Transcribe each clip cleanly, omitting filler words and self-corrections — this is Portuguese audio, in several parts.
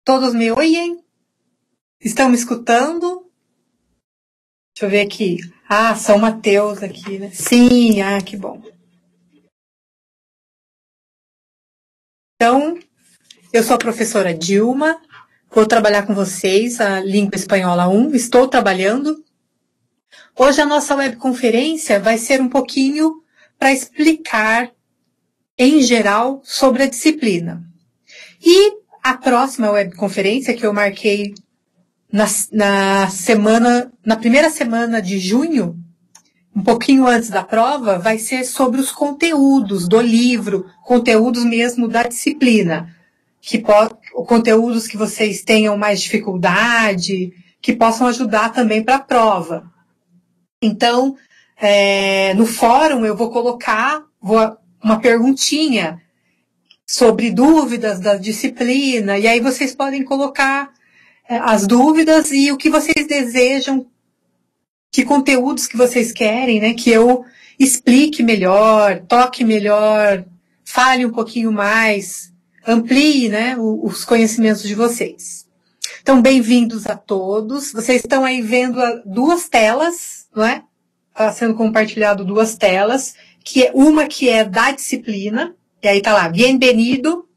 Todos me ouvem? Estão me escutando? Deixa eu ver aqui. São Mateus aqui, né? Sim, que bom. Então, eu sou a professora Dilma, vou trabalhar com vocês a Língua Espanhola 1, estou trabalhando. Hoje a nossa webconferência vai ser um pouquinho para explicar, em geral, sobre a disciplina. E a próxima webconferência que eu marquei na primeira semana de junho, um pouquinho antes da prova, vai ser sobre os conteúdos do livro, conteúdos mesmo da disciplina, conteúdos que vocês tenham mais dificuldade, que possam ajudar também para a prova. Então, no fórum eu vou colocar uma perguntinha sobre dúvidas da disciplina, e aí vocês podem colocar as dúvidas e o que vocês desejam, que conteúdos que vocês querem, né, que eu explique melhor, toque melhor, fale um pouquinho mais, amplie, né, os conhecimentos de vocês. Então, bem-vindos a todos. Vocês estão aí vendo duas telas, não é? Está sendo compartilhado duas telas, uma que é da disciplina, e aí está lá, Bienvenido,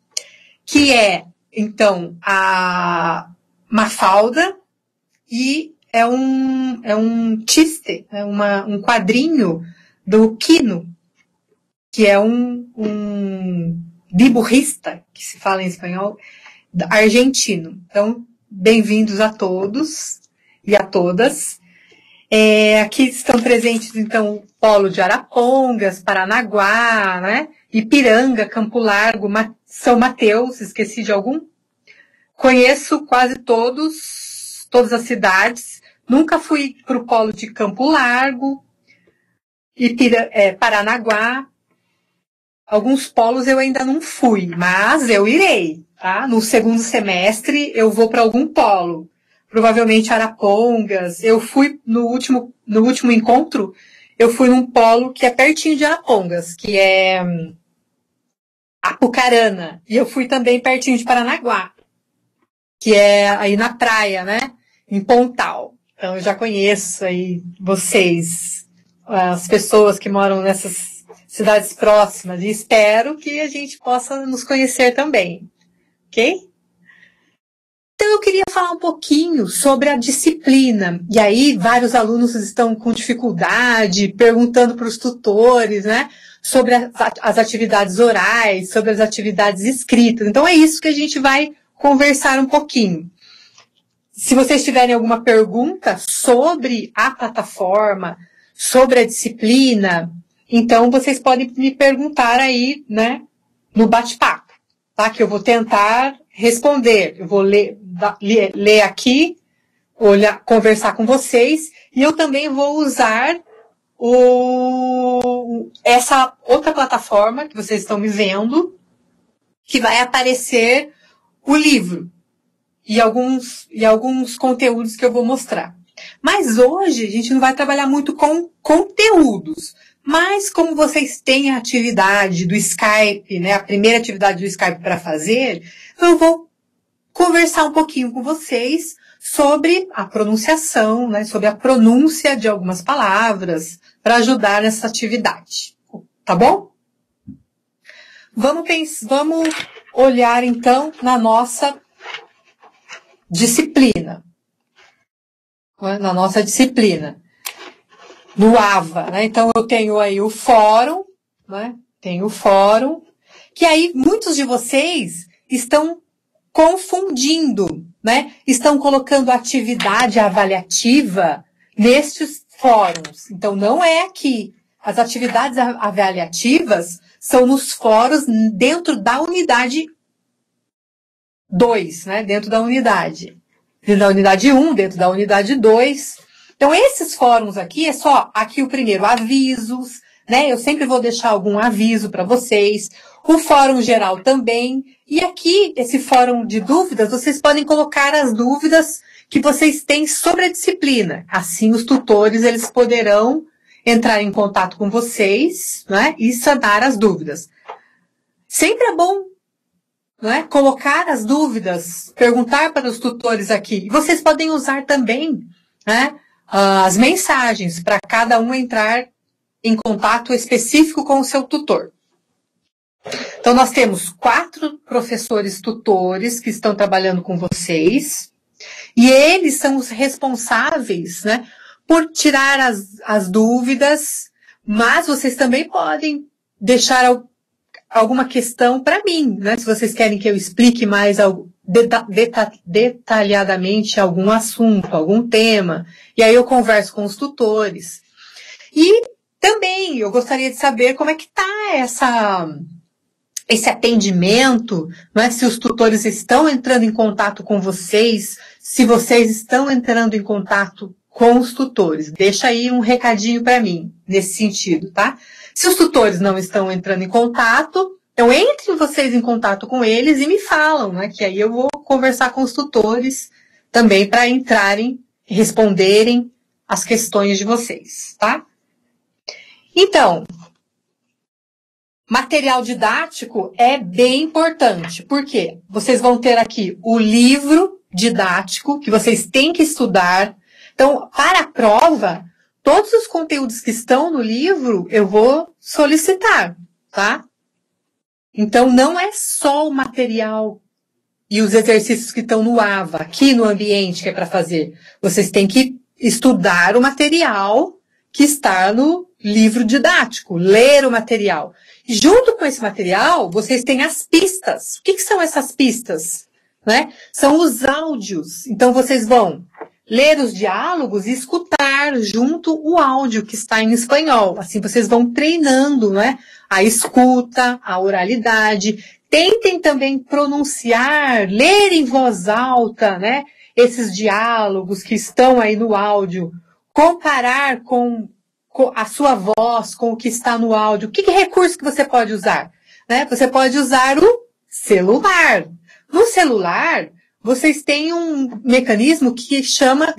que é, então, a Mafalda, e é um chiste, um quadrinho do Quino, que é um dibuixista, que se fala em espanhol, argentino. Então, bem-vindos a todos e a todas. Aqui estão presentes, então, o Polo de Arapongas, Paranaguá, né? Ipiranga, Campo Largo, São Mateus, esqueci de algum? Conheço quase todas as cidades. Nunca fui para o Polo de Campo Largo, Paranaguá. Alguns polos eu ainda não fui, mas eu irei, tá? No segundo semestre eu vou para algum polo. Provavelmente Arapongas. Eu fui no último encontro, eu fui num polo que é pertinho de Arapongas, que é Apucarana. E eu fui também pertinho de Paranaguá, que é aí na praia, né? Em Pontal. Então eu já conheço aí vocês, as pessoas que moram nessas cidades próximas, e espero que a gente possa nos conhecer também, ok? Então eu queria falar um pouquinho sobre a disciplina, e aí vários alunos estão com dificuldade, perguntando para os tutores, né, sobre as atividades orais, sobre as atividades escritas. Então é isso que a gente vai conversar um pouquinho. Se vocês tiverem alguma pergunta sobre a plataforma, sobre a disciplina, então vocês podem me perguntar aí, né, no bate-papo, tá? Que eu vou tentar responder. Eu vou ler aqui, conversar com vocês, e eu também vou usar essa outra plataforma que vocês estão me vendo, que vai aparecer o livro e alguns conteúdos que eu vou mostrar. Mas hoje a gente não vai trabalhar muito com conteúdos, mas como vocês têm a atividade do Skype, né, a primeira atividade do Skype para fazer, eu vou conversar um pouquinho com vocês sobre a pronunciação, né, sobre a pronúncia de algumas palavras, para ajudar nessa atividade. Tá bom? Vamos olhar então na nossa disciplina. Na nossa disciplina. No AVA, né? Então eu tenho aí o fórum, né? Tenho o fórum, que aí muitos de vocês estão confundindo, né? Estão colocando atividade avaliativa nestes fóruns. Então não é aqui. As atividades avaliativas são nos fóruns dentro da unidade 2, né? Dentro da unidade 1, dentro da unidade 2. Então, esses fóruns aqui, é só aqui o primeiro, avisos, né? Eu sempre vou deixar algum aviso para vocês. O fórum geral também. E aqui, esse fórum de dúvidas, vocês podem colocar as dúvidas que vocês têm sobre a disciplina. Assim, os tutores, eles poderão entrar em contato com vocês, né? E sanar as dúvidas. Sempre é bom né, colocar as dúvidas, perguntar para os tutores aqui. Vocês podem usar também, né, as mensagens para cada um entrar em contato específico com o seu tutor. Então, nós temos 4 professores tutores que estão trabalhando com vocês, e eles são os responsáveis, né, por tirar as dúvidas, mas vocês também podem deixar alguma questão para mim, né, se vocês querem que eu explique mais detalhadamente algum assunto, algum tema, e aí eu converso com os tutores. E também eu gostaria de saber como é que está esse atendimento, né? Se os tutores estão entrando em contato com vocês, se vocês estão entrando em contato com os tutores. Deixa aí um recadinho para mim, nesse sentido, tá? Se os tutores não estão entrando em contato, então entrem vocês em contato com eles e me falam, né? Que aí eu vou conversar com os tutores também para entrarem, responderem as questões de vocês, tá? Então, material didático é bem importante. Por quê? Vocês vão ter aqui o livro didático que vocês têm que estudar. Então, para a prova, todos os conteúdos que estão no livro eu vou solicitar, tá? Então, não é só o material e os exercícios que estão no AVA, aqui no ambiente que é para fazer. Vocês têm que estudar o material que está no livro didático, ler o material. E junto com esse material, vocês têm as pistas. O que são essas pistas? Né? São os áudios. Então, vocês vão ler os diálogos e escutar junto o áudio que está em espanhol. Assim, vocês vão treinando, né? A escuta, a oralidade. Tentem também pronunciar, ler em voz alta, né? Esses diálogos que estão aí no áudio. Comparar com a sua voz, com o que está no áudio. Que recurso que você pode usar? Né? Você pode usar o celular. No celular, vocês têm um mecanismo que chama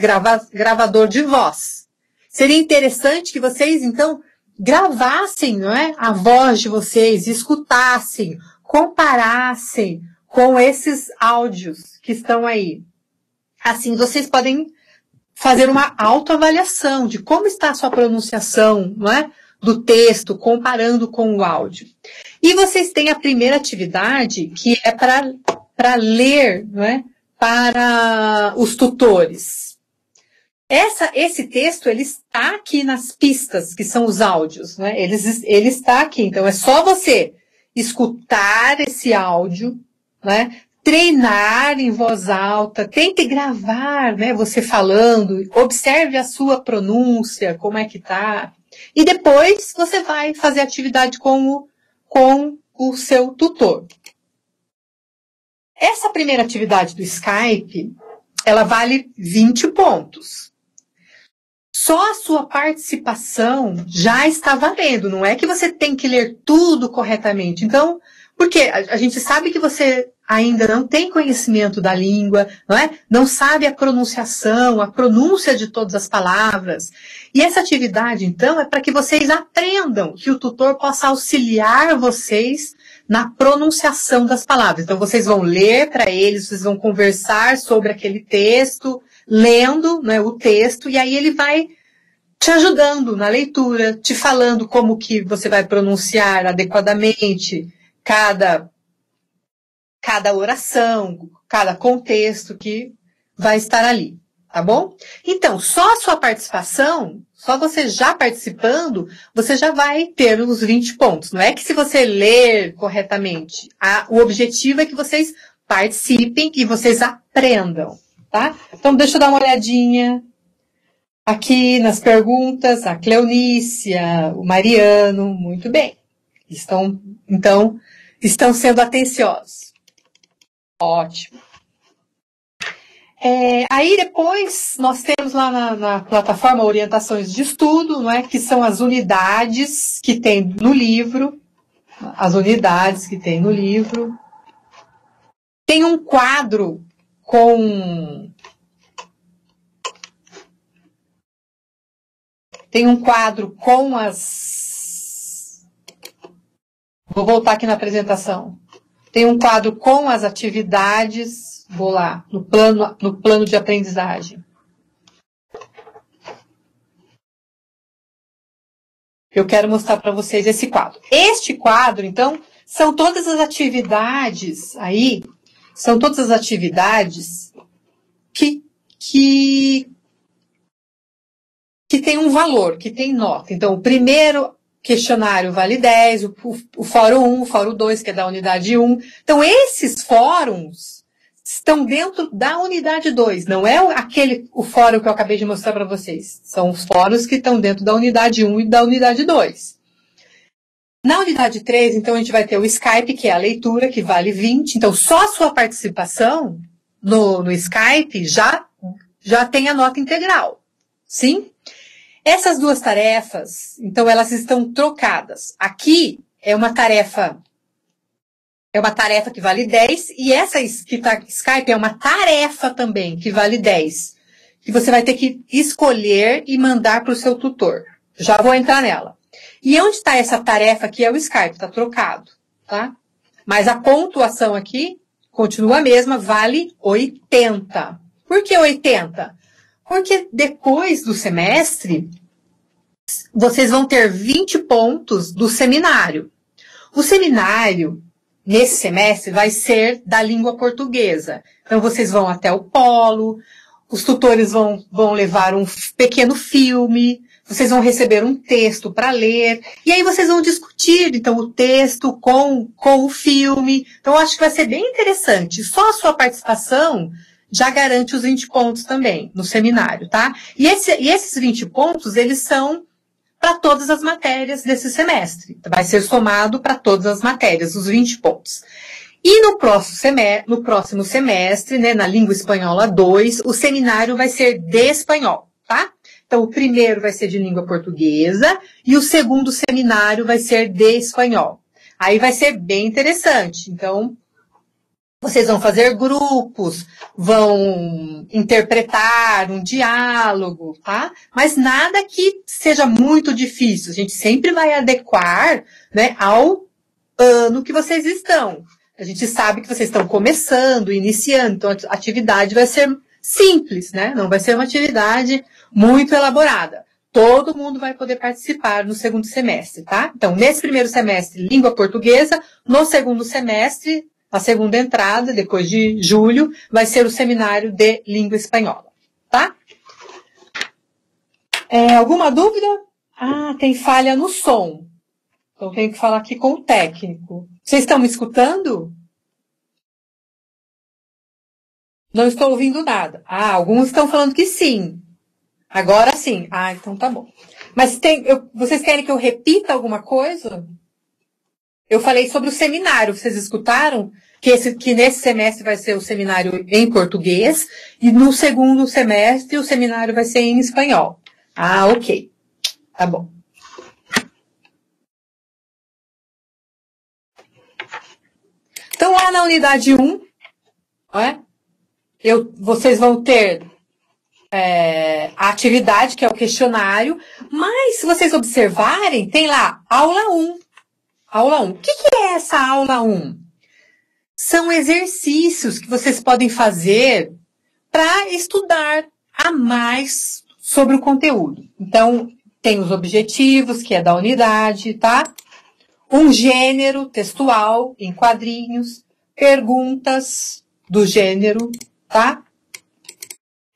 gravador de voz. Seria interessante que vocês, então, gravassem, não é, a voz de vocês, escutassem, comparassem com esses áudios que estão aí. Assim, vocês podem fazer uma autoavaliação de como está a sua pronunciação, não é, do texto, comparando com o áudio. E vocês têm a primeira atividade, que é para ler, não é, para os tutores. Esse texto, ele está aqui nas pistas, que são os áudios, né? Ele está aqui. Então, é só você escutar esse áudio, né? Treinar em voz alta, tente gravar, né? Você falando, observe a sua pronúncia, como é que tá. E depois você vai fazer atividade com o seu tutor. Essa primeira atividade do Skype, ela vale 20 pontos. Só a sua participação já está valendo. Não é que você tem que ler tudo corretamente. Então, porque a gente sabe que você ainda não tem conhecimento da língua, não é? Não sabe a pronunciação, a pronúncia de todas as palavras. E essa atividade, então, é para que vocês aprendam, que o tutor possa auxiliar vocês na pronunciação das palavras. Então, vocês vão ler para eles, vocês vão conversar sobre aquele texto, lendo, né, o texto, e aí ele vai te ajudando na leitura, te falando como que você vai pronunciar adequadamente cada oração, cada contexto que vai estar ali, tá bom? Então, só a sua participação, só você já participando, você já vai ter os 20 pontos. Não é que se você ler corretamente, o objetivo é que vocês participem e vocês aprendam, tá? Então, deixa eu dar uma olhadinha aqui nas perguntas. A Cleonícia, o Mariano, muito bem. Estão sendo atenciosos. Ótimo. Aí depois nós temos lá na plataforma orientações de estudo, não é? Que são as unidades que tem no livro. As unidades que tem no livro. Tem um quadro com as... Vou voltar aqui na apresentação. Tem um quadro com as atividades, vou lá, no plano de aprendizagem. Eu quero mostrar para vocês esse quadro. Este quadro, então, são todas as atividades aí, são todas as atividades que tem um valor, que tem nota. Então, o primeiro questionário vale 10, o fórum 1, o fórum 2, que é da unidade 1. Então, esses fóruns estão dentro da unidade 2, não é o fórum que eu acabei de mostrar para vocês. São os fóruns que estão dentro da unidade 1 e da unidade 2. Na unidade 3, então, a gente vai ter o Skype, que é a leitura, que vale 20. Então, só a sua participação no Skype já tem a nota integral. Sim? Essas duas tarefas, então, elas estão trocadas. Aqui é uma tarefa que vale 10, e essa que está Skype é uma tarefa também, que vale 10, que você vai ter que escolher e mandar para o seu tutor. Já vou entrar nela. E onde está essa tarefa aqui é o Skype, está trocado, tá? Mas a pontuação aqui continua a mesma, vale 80. Por que 80? Porque depois do semestre, vocês vão ter 20 pontos do seminário. O seminário, nesse semestre, vai ser da língua portuguesa. Então, vocês vão até o polo, os tutores vão levar um pequeno filme, vocês vão receber um texto para ler, e aí vocês vão discutir, então, o texto com o filme. Então, eu acho que vai ser bem interessante. Só a sua participação já garante os 20 pontos também no seminário, tá? E esses 20 pontos, eles são para todas as matérias desse semestre. Vai ser somado para todas as matérias, os 20 pontos. E no próximo semestre, né, na língua espanhola 2, o seminário vai ser de espanhol, tá? Então, o primeiro vai ser de língua portuguesa e o segundo seminário vai ser de espanhol. Aí vai ser bem interessante. Então, vocês vão fazer grupos, vão interpretar um diálogo, tá? Mas nada que seja muito difícil. A gente sempre vai adequar, né, ao ano que vocês estão. A gente sabe que vocês estão começando, iniciando, então a atividade vai ser simples, né? Não vai ser uma atividade muito elaborada. Todo mundo vai poder participar no segundo semestre, tá? Então, nesse primeiro semestre, língua portuguesa. No segundo semestre, a segunda entrada, depois de julho, vai ser o seminário de língua espanhola, tá? Alguma dúvida? Ah, tem falha no som. Então, tenho que falar aqui com o técnico. Vocês estão me escutando? Não estou ouvindo nada. Ah, alguns estão falando que sim. Agora sim. Ah, então tá bom. Mas vocês querem que eu repita alguma coisa? Eu falei sobre o seminário. Vocês escutaram? Que nesse semestre vai ser o seminário em português e no segundo semestre o seminário vai ser em espanhol. Ah, ok. Tá bom. Então, lá na unidade 1, vocês vão ter a atividade, que é o questionário, mas se vocês observarem, tem lá aula 1. Aula 1. O que é essa aula 1? São exercícios que vocês podem fazer para estudar a mais sobre o conteúdo. Então, tem os objetivos, que é da unidade, tá? Um gênero textual em quadrinhos, perguntas do gênero, tá?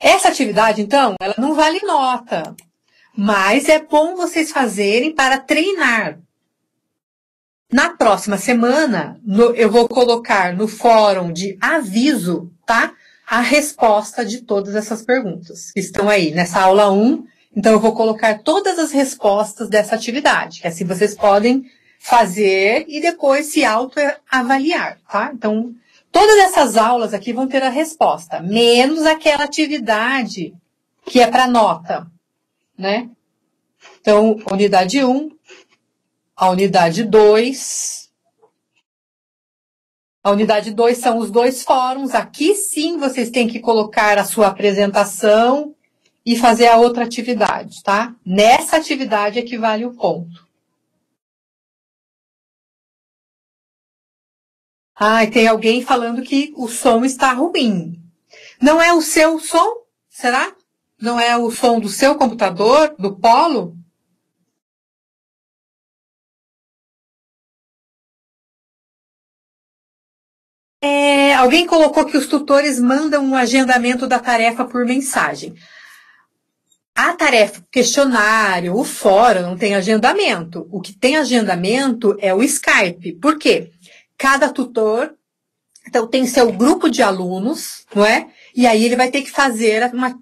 Essa atividade, então, ela não vale nota, mas é bom vocês fazerem para treinar. Na próxima semana, eu vou colocar no fórum de aviso, tá? A resposta de todas essas perguntas que estão aí nessa aula 1. Então, eu vou colocar todas as respostas dessa atividade, que assim vocês podem fazer e depois se autoavaliar, tá? Então, todas essas aulas aqui vão ter a resposta, menos aquela atividade que é para nota, né? Então, unidade 1, a unidade 2. A unidade 2 são os 2 fóruns. Aqui sim vocês têm que colocar a sua apresentação e fazer a outra atividade, tá? Nessa atividade é que vale o ponto. Ah, e tem alguém falando que o som está ruim. Não é o seu som? Será? Não é o som do seu computador, do Polo? Alguém colocou que os tutores mandam um agendamento da tarefa por mensagem. A tarefa, o questionário, o fórum não tem agendamento. O que tem agendamento é o Skype. Por quê? Cada tutor então, tem seu grupo de alunos, não é? E aí ele vai ter que fazer uma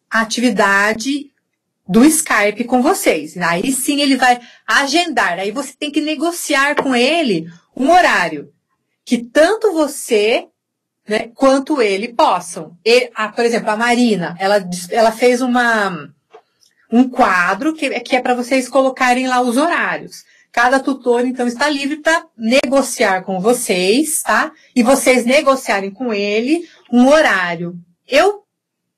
atividade do Skype com vocês. Aí sim ele vai agendar. Aí você tem que negociar com ele um horário que tanto você, né, quanto ele possam. Por exemplo, a Marina, ela fez um quadro que é para vocês colocarem lá os horários. Cada tutor, então, está livre para negociar com vocês, tá? E vocês negociarem com ele um horário. Eu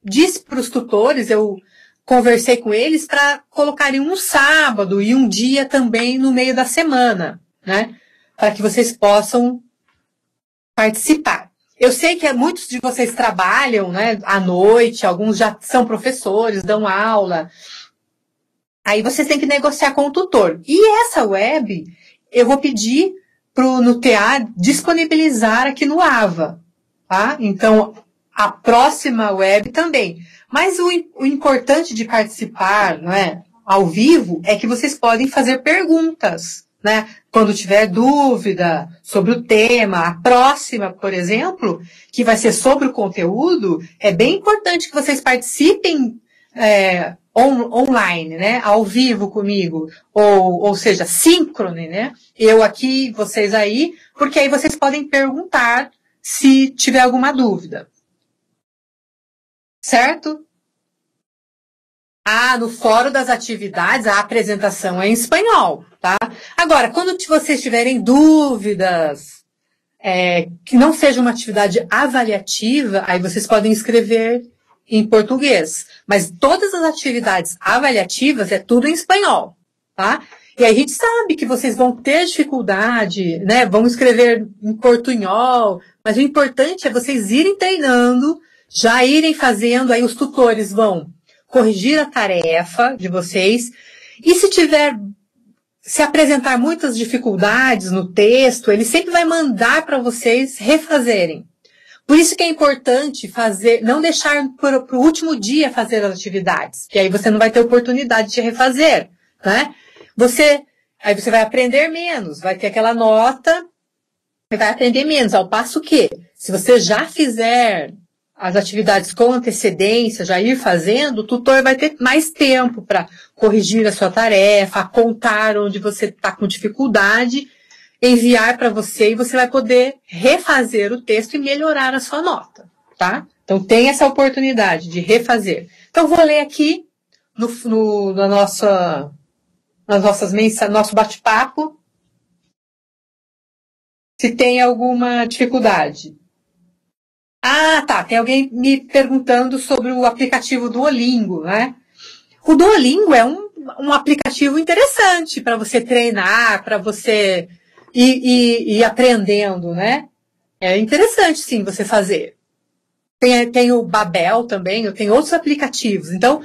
disse para os tutores, eu conversei com eles para colocarem um sábado e um dia também no meio da semana, né? Para que vocês possam participar. Eu sei que muitos de vocês trabalham, né, à noite, alguns já são professores, dão aula. Aí vocês têm que negociar com o tutor. E essa web, eu vou pedir no TA disponibilizar aqui no AVA. Tá? Então, a próxima web também. Mas o importante de participar, não é, ao vivo é que vocês podem fazer perguntas. Né? Quando tiver dúvida sobre o tema, a próxima, por exemplo, que vai ser sobre o conteúdo, é bem importante que vocês participem online, né? Ao vivo comigo, ou seja, síncrone, né? Eu aqui, vocês aí, porque aí vocês podem perguntar se tiver alguma dúvida. Certo? No Fórum das Atividades, a apresentação é em espanhol, tá? Agora, quando vocês tiverem dúvidas, que não seja uma atividade avaliativa, aí vocês podem escrever em português. Mas todas as atividades avaliativas é tudo em espanhol, tá? E aí a gente sabe que vocês vão ter dificuldade, né? Vão escrever em portunhol, mas o importante é vocês irem treinando, já irem fazendo, aí os tutores vão corrigir a tarefa de vocês. E se apresentar muitas dificuldades no texto, ele sempre vai mandar para vocês refazerem. Por isso que é importante não deixar para o último dia fazer as atividades, que aí você não vai ter oportunidade de refazer, né? Aí você vai aprender menos, vai ter aquela nota, e vai aprender menos, ao passo que, se você já fizer as atividades com antecedência, já ir fazendo, o tutor vai ter mais tempo para corrigir a sua tarefa, apontar onde você está com dificuldade, enviar para você e você vai poder refazer o texto e melhorar a sua nota, tá? Então tem essa oportunidade de refazer. Então vou ler aqui nosso bate-papo se tem alguma dificuldade. Tá. Tem alguém me perguntando sobre o aplicativo Duolingo, né? O Duolingo é um aplicativo interessante para você treinar, para você ir aprendendo, né? É interessante, sim, você fazer. Tem o Babel também, eu tenho outros aplicativos. Então,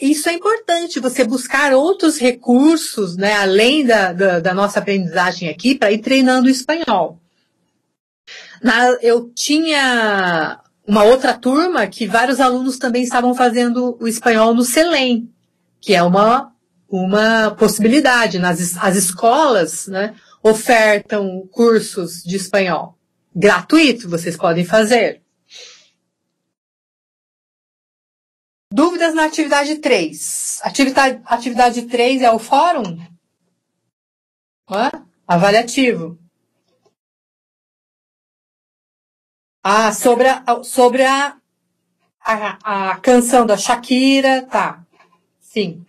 isso é importante, você buscar outros recursos, né, além da nossa aprendizagem aqui, para ir treinando o espanhol. Eu tinha uma outra turma que vários alunos também estavam fazendo o espanhol no Selem, que é uma possibilidade. As escolas, né, ofertam cursos de espanhol gratuito, vocês podem fazer. Dúvidas na atividade 3. Atividade 3 é o fórum? Avaliativo. Sobre a canção da Shakira, tá. Sim.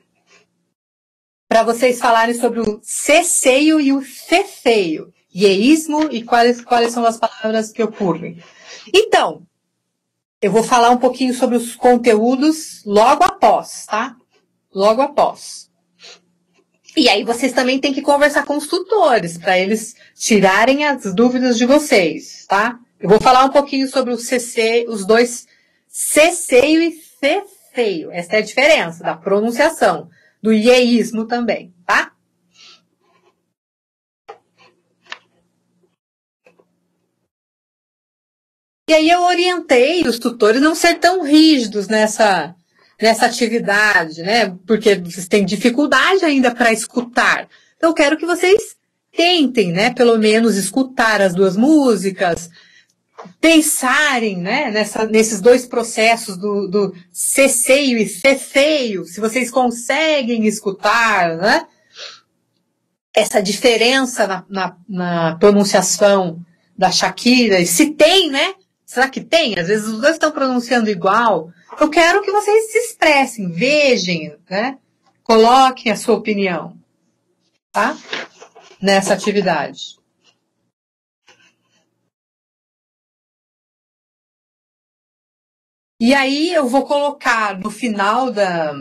Para vocês falarem sobre o ceceio e o cefeio. Ieísmo e quais são as palavras que ocorrem. Então, eu vou falar um pouquinho sobre os conteúdos logo após, tá? Logo após. E aí vocês também têm que conversar com os tutores, para eles tirarem as dúvidas de vocês, tá? Eu vou falar um pouquinho sobre o CC, os dois ceceio e ceceio. Essa é a diferença da pronunciação, do ieísmo também, tá? E aí eu orientei os tutores a não ser tão rígidos nessa atividade, né? Porque vocês têm dificuldade ainda para escutar. Então eu quero que vocês tentem, né? Pelo menos escutar as duas músicas, pensarem, né? Nesses dois processos do ceceio e ceceio, se vocês conseguem escutar, né? Essa diferença na pronunciação da Shakira, e se tem, né? Será que tem? Às vezes os dois estão pronunciando igual. Eu quero que vocês se expressem, vejam, né? Coloquem a sua opinião, tá? Nessa atividade. E aí eu vou colocar no final da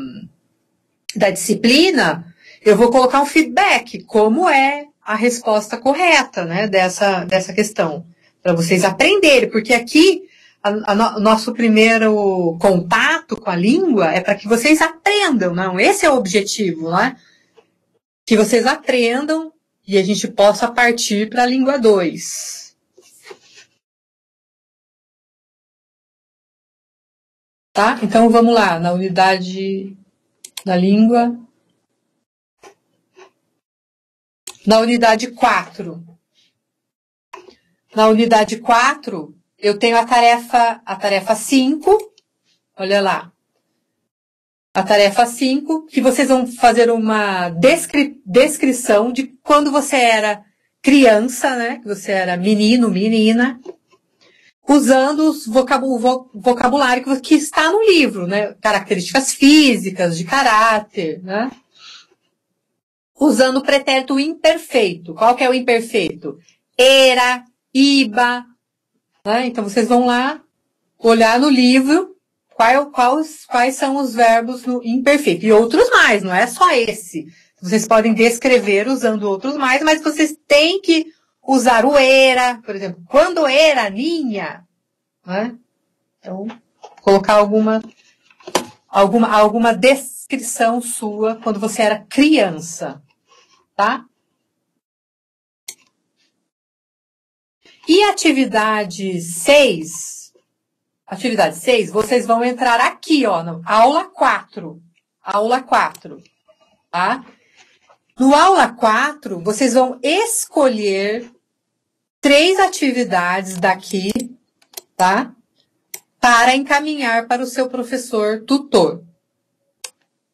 disciplina, eu vou colocar um feedback, como é a resposta correta, né, dessa questão, para vocês aprenderem, porque aqui nosso primeiro contato com a língua é para que vocês aprendam, não? Esse é o objetivo, né? Que vocês aprendam e a gente possa partir para a língua 2. Tá? Então vamos lá, na unidade da língua. Na unidade 4. Na unidade 4, eu tenho a tarefa 5, olha lá. A tarefa 5, que vocês vão fazer uma descrição de quando você era criança, né? Que você era menino, menina, usando o vocabulário que está no livro, né? Características físicas, de caráter, né? Usando o pretérito imperfeito. Qual que é o imperfeito? Era, iba, né? Então vocês vão lá olhar no livro quais são os verbos no imperfeito. E outros mais, não é só esse. Vocês podem descrever usando outros mais, mas vocês têm que usar o era, por exemplo, quando era ninha, né? Então, colocar alguma descrição sua quando você era criança, tá? E atividade 6, vocês vão entrar aqui, ó, no aula 4, tá? No aula 4, vocês vão escolher 3 atividades daqui, tá? Para encaminhar para o seu professor tutor.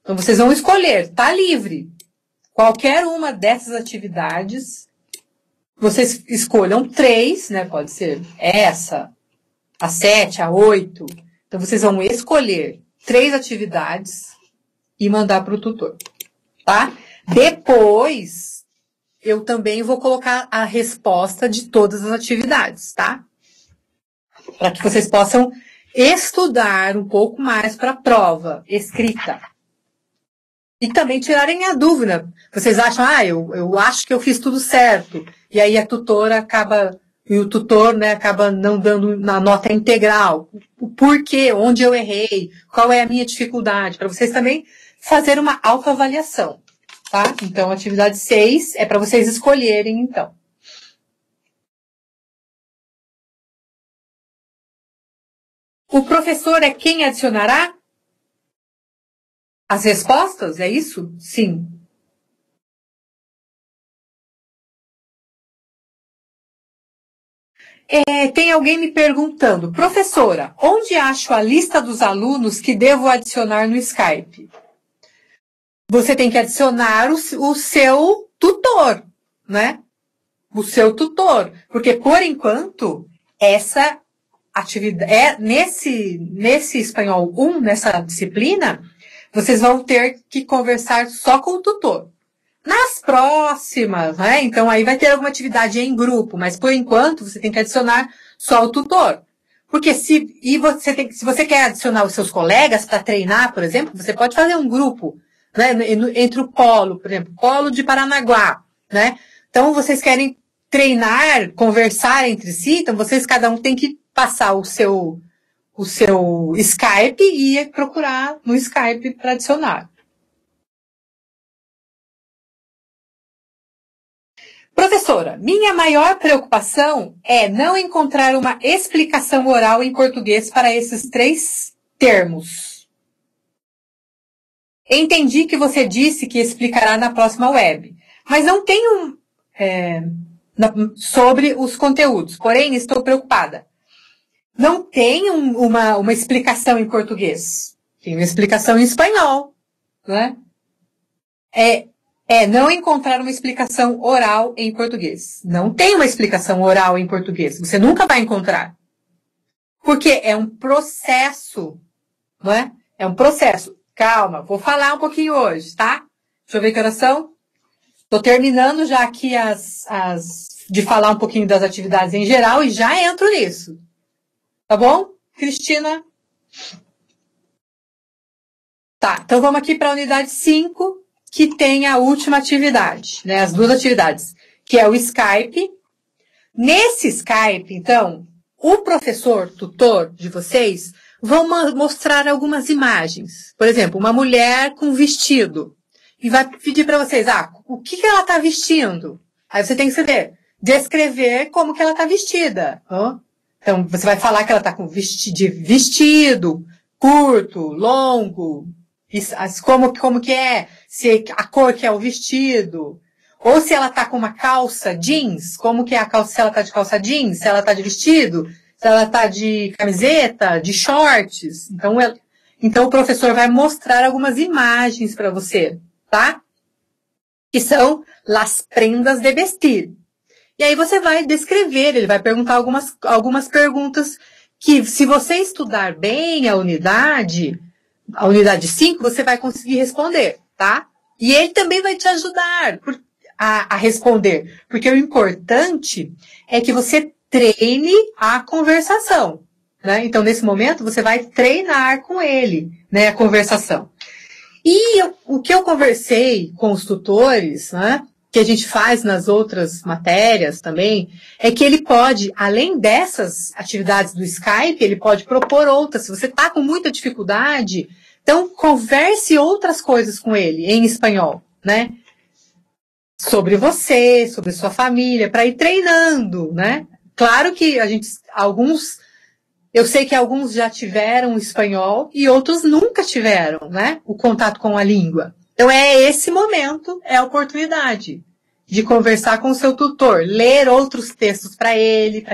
Então, vocês vão escolher, tá livre. Qualquer uma dessas atividades, vocês escolham 3, né? Pode ser essa, a 7, a 8. Então, vocês vão escolher 3 atividades e mandar para o tutor, tá? Depois, eu também vou colocar a resposta de todas as atividades, tá? Para que vocês possam estudar um pouco mais para a prova escrita. E também tirarem a dúvida. Vocês acham, eu acho que eu fiz tudo certo. E aí a tutora acaba, e o tutor, né, acaba não dando na nota integral. O porquê, onde eu errei, qual é a minha dificuldade. Para vocês também fazerem uma autoavaliação, tá? Então, a atividade 6 é para vocês escolherem, então. O professor é quem adicionará as respostas? É isso? Sim. Tem alguém me perguntando, professora, onde acho a lista dos alunos que devo adicionar no Skype? Você tem que adicionar o seu tutor, né? O seu tutor. Porque, por enquanto, essa atividade, nesse espanhol 1, nessa disciplina, vocês vão ter que conversar só com o tutor. Nas próximas, né? Então, aí vai ter alguma atividade em grupo, mas por enquanto você tem que adicionar só o tutor. Porque se você quer adicionar os seus colegas para treinar, por exemplo, você pode fazer um grupo, né? Entre o polo, por exemplo, polo de Paranaguá, né? Então, vocês querem treinar, conversar entre si, então vocês, cada um tem que passar o seu Skype e procurar no Skype para adicionar. Professora, minha maior preocupação é não encontrar uma explicação oral em português para esses 3 termos. Entendi que você disse que explicará na próxima web, mas não tenho sobre os conteúdos, porém estou preocupada. Não tem uma explicação em português, tem uma explicação em espanhol, né? Não encontrar uma explicação oral em português. Não tem uma explicação oral em português. Você nunca vai encontrar. Porque é um processo, não é? É um processo. Calma, vou falar um pouquinho hoje, tá? Deixa eu ver que horas são. Estou terminando já aqui de falar um pouquinho das atividades em geral e já entro nisso. Tá bom, Cristina? Tá, então vamos aqui para a unidade 5, que tem a última atividade, né? As 2 atividades, que é o Skype. Nesse Skype, então, o professor, tutor de vocês, vão mostrar algumas imagens. Por exemplo, uma mulher com vestido. E vai pedir para vocês, o que ela está vestindo? Aí você tem que descrever como que ela está vestida. Então, você vai falar que ela está com vestido curto, longo, como que é, se a cor que é o vestido, ou se ela está com uma calça jeans, como que é a calça, se ela está de calça jeans, se ela está de vestido, se ela está de camiseta, de shorts. Então o professor vai mostrar algumas imagens para você, tá? Que são las prendas de vestir. E aí você vai descrever, ele vai perguntar algumas perguntas que, se você estudar bem a unidade 5, você vai conseguir responder, tá? E ele também vai te ajudar a responder, porque o importante é que você treine a conversação, né? Então, nesse momento, você vai treinar com ele, né, a conversação. E o que eu conversei com os tutores, né, que a gente faz nas outras matérias também, é que ele pode, além dessas atividades do Skype, ele pode propor outras. Se você está com muita dificuldade, então converse outras coisas com ele em espanhol, né? Sobre você, sobre sua família, para ir treinando, né? Claro que eu sei que alguns já tiveram espanhol e outros nunca tiveram, né? O contato com a língua. Então, esse momento, é a oportunidade de conversar com o seu tutor, ler outros textos para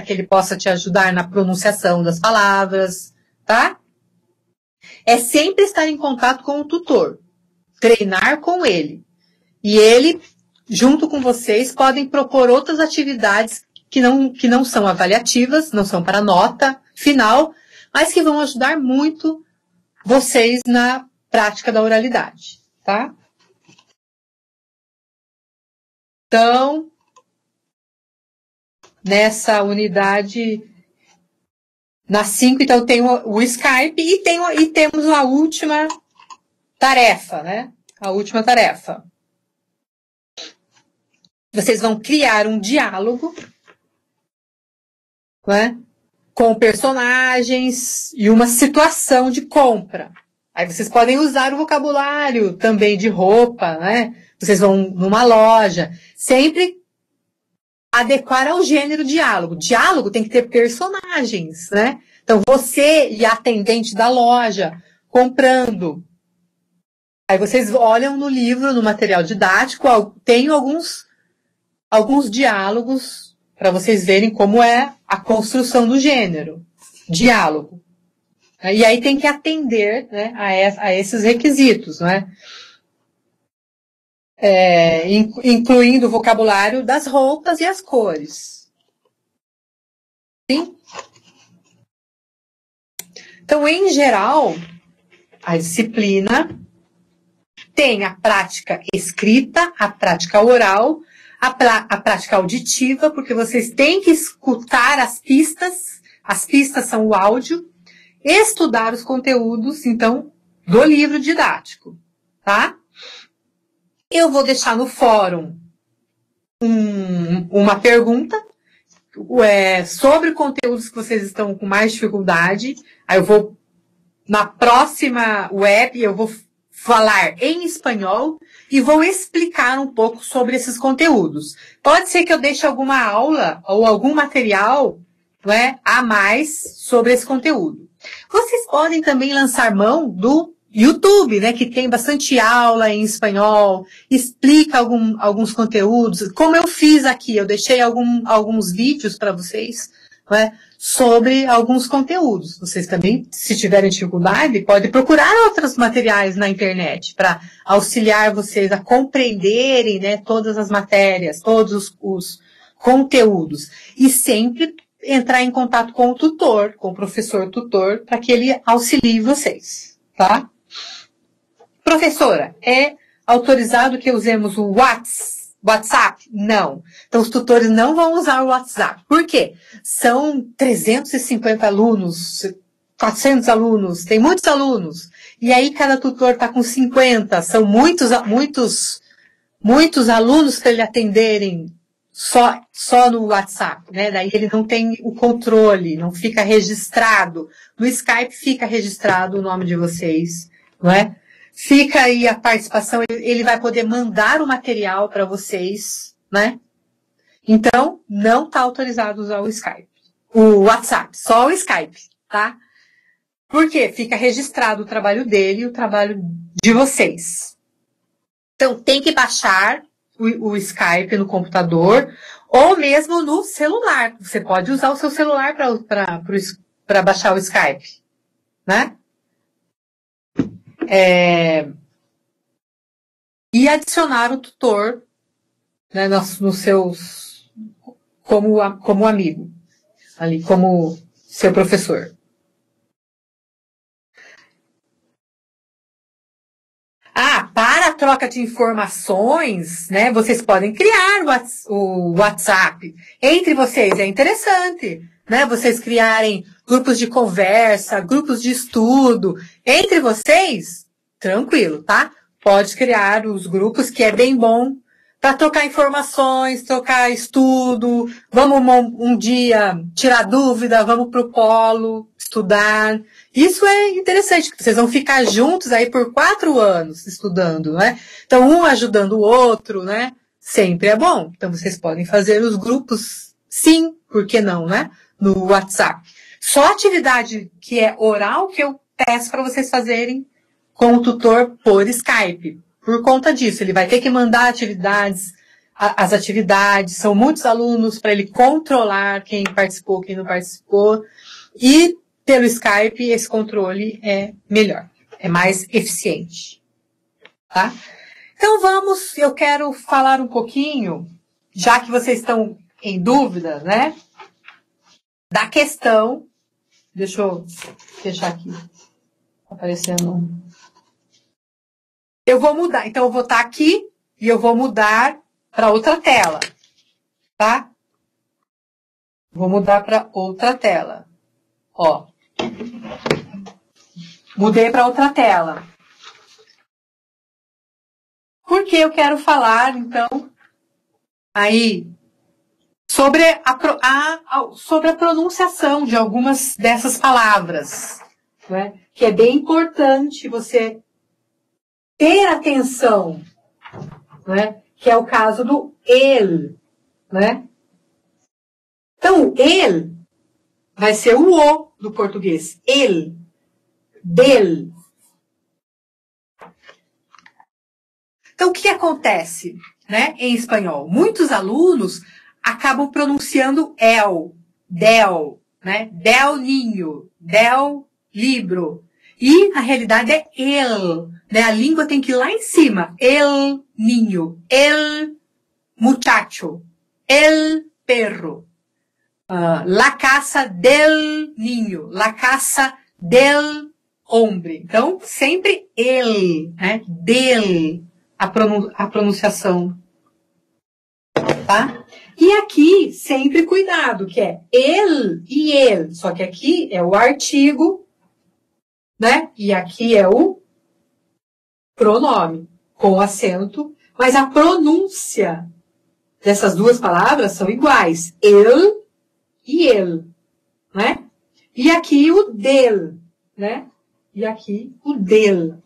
que ele possa te ajudar na pronunciação das palavras, tá? É sempre estar em contato com o tutor, treinar com ele. E ele, junto com vocês, podem propor outras atividades que não são avaliativas, não são para nota final, mas que vão ajudar muito vocês na prática da oralidade. Tá? Então, nessa unidade, na 5, então tem o Skype e temos a última tarefa, né? A última tarefa. Vocês vão criar um diálogo, né, com personagens e uma situação de compra. Aí vocês podem usar o vocabulário também de roupa, né? Vocês vão numa loja. Sempre adequar ao gênero diálogo. Diálogo tem que ter personagens, né? Então, você e a atendente da loja comprando. Aí vocês olham no livro, no material didático, tem alguns diálogos para vocês verem como é a construção do gênero. Diálogo. E aí tem que atender, né, a esses requisitos, né? Incluindo o vocabulário das roupas e as cores. Sim? Então, em geral, a disciplina tem a prática escrita, a prática oral, a prática auditiva, porque vocês têm que escutar as pistas são o áudio, estudar os conteúdos, então, do livro didático, tá? Eu vou deixar no fórum uma pergunta sobre conteúdos que vocês estão com mais dificuldade. Aí eu vou, na próxima web, eu vou falar em espanhol e vou explicar um pouco sobre esses conteúdos. Pode ser que eu deixe alguma aula ou algum material, a mais sobre esse conteúdo. Vocês podem também lançar mão do YouTube, que tem bastante aula em espanhol, explica alguns conteúdos, como eu fiz aqui, eu deixei alguns vídeos para vocês, sobre alguns conteúdos. Vocês também, se tiverem dificuldade, podem procurar outros materiais na internet para auxiliar vocês a compreenderem, todas as matérias, todos os conteúdos. E sempre entrar em contato com o tutor, com o professor tutor, para que ele auxilie vocês, tá? Professora, é autorizado que usemos o WhatsApp? Não. Então, os tutores não vão usar o WhatsApp. Por quê? São 350 alunos, 400 alunos, tem muitos alunos. E aí, cada tutor está com 50. São muitos alunos para ele atenderem só no WhatsApp, Daí ele não tem o controle, não fica registrado. No Skype fica registrado o nome de vocês, não é? Fica aí a participação, ele vai poder mandar o material para vocês, Então, não está autorizado usar o Skype. O WhatsApp, só o Skype, tá? Por quê? Fica registrado o trabalho dele e o trabalho de vocês. Então, tem que baixar o Skype no ou mesmo no celular. Você pode usar o seu celular para baixar o Skype, E adicionar o tutor, nos seus, como amigo, ali, como seu professor. Para a troca de informações, vocês podem criar o WhatsApp entre vocês. É interessante, vocês criarem grupos de conversa, grupos de estudo. Entre vocês, tranquilo, tá? Pode criar os grupos, que é bem bom, para trocar informações, trocar estudo. Vamos um dia tirar dúvida, vamos pro polo, estudar. Isso é interessante, porque vocês vão ficar juntos aí por 4 anos estudando, Então, um ajudando o outro, Sempre é bom. Então, vocês podem fazer os grupos, sim, por que não, No WhatsApp. Só atividade que é oral que eu peço para vocês fazerem com o tutor por Skype. Por conta disso, ele vai ter que mandar as atividades, são muitos alunos para ele controlar quem participou, quem não participou. E pelo Skype, esse controle é melhor, é mais eficiente. Tá? Então eu quero falar um pouquinho, já que vocês estão em dúvida, da questão. Deixa eu fechar aqui. Aparecendo. Eu vou mudar. Então, eu vou estar aqui e eu vou mudar para outra tela. Tá? Vou mudar para outra tela. Ó. Mudei para outra tela. Porque eu quero falar, então, aí, sobre a pronunciação de algumas dessas palavras, que é bem importante você ter atenção, que é o caso do el, Então, el vai ser o o do português, el, del. Então, o que acontece, em espanhol? Muitos alunos acabam pronunciando el, del, del niño, del libro. E, na realidade, é el, A língua tem que ir lá em cima. El niño, el muchacho, el perro. La casa del niño, la casa del hombre. Então, sempre el, del, a pronunciação. Tá? E aqui, sempre cuidado, que é el e el. Só que aqui é o artigo, E aqui é o pronome, com acento, Mas a pronúncia dessas duas palavras são iguais. El e el, né? E aqui o del, né? E aqui o del.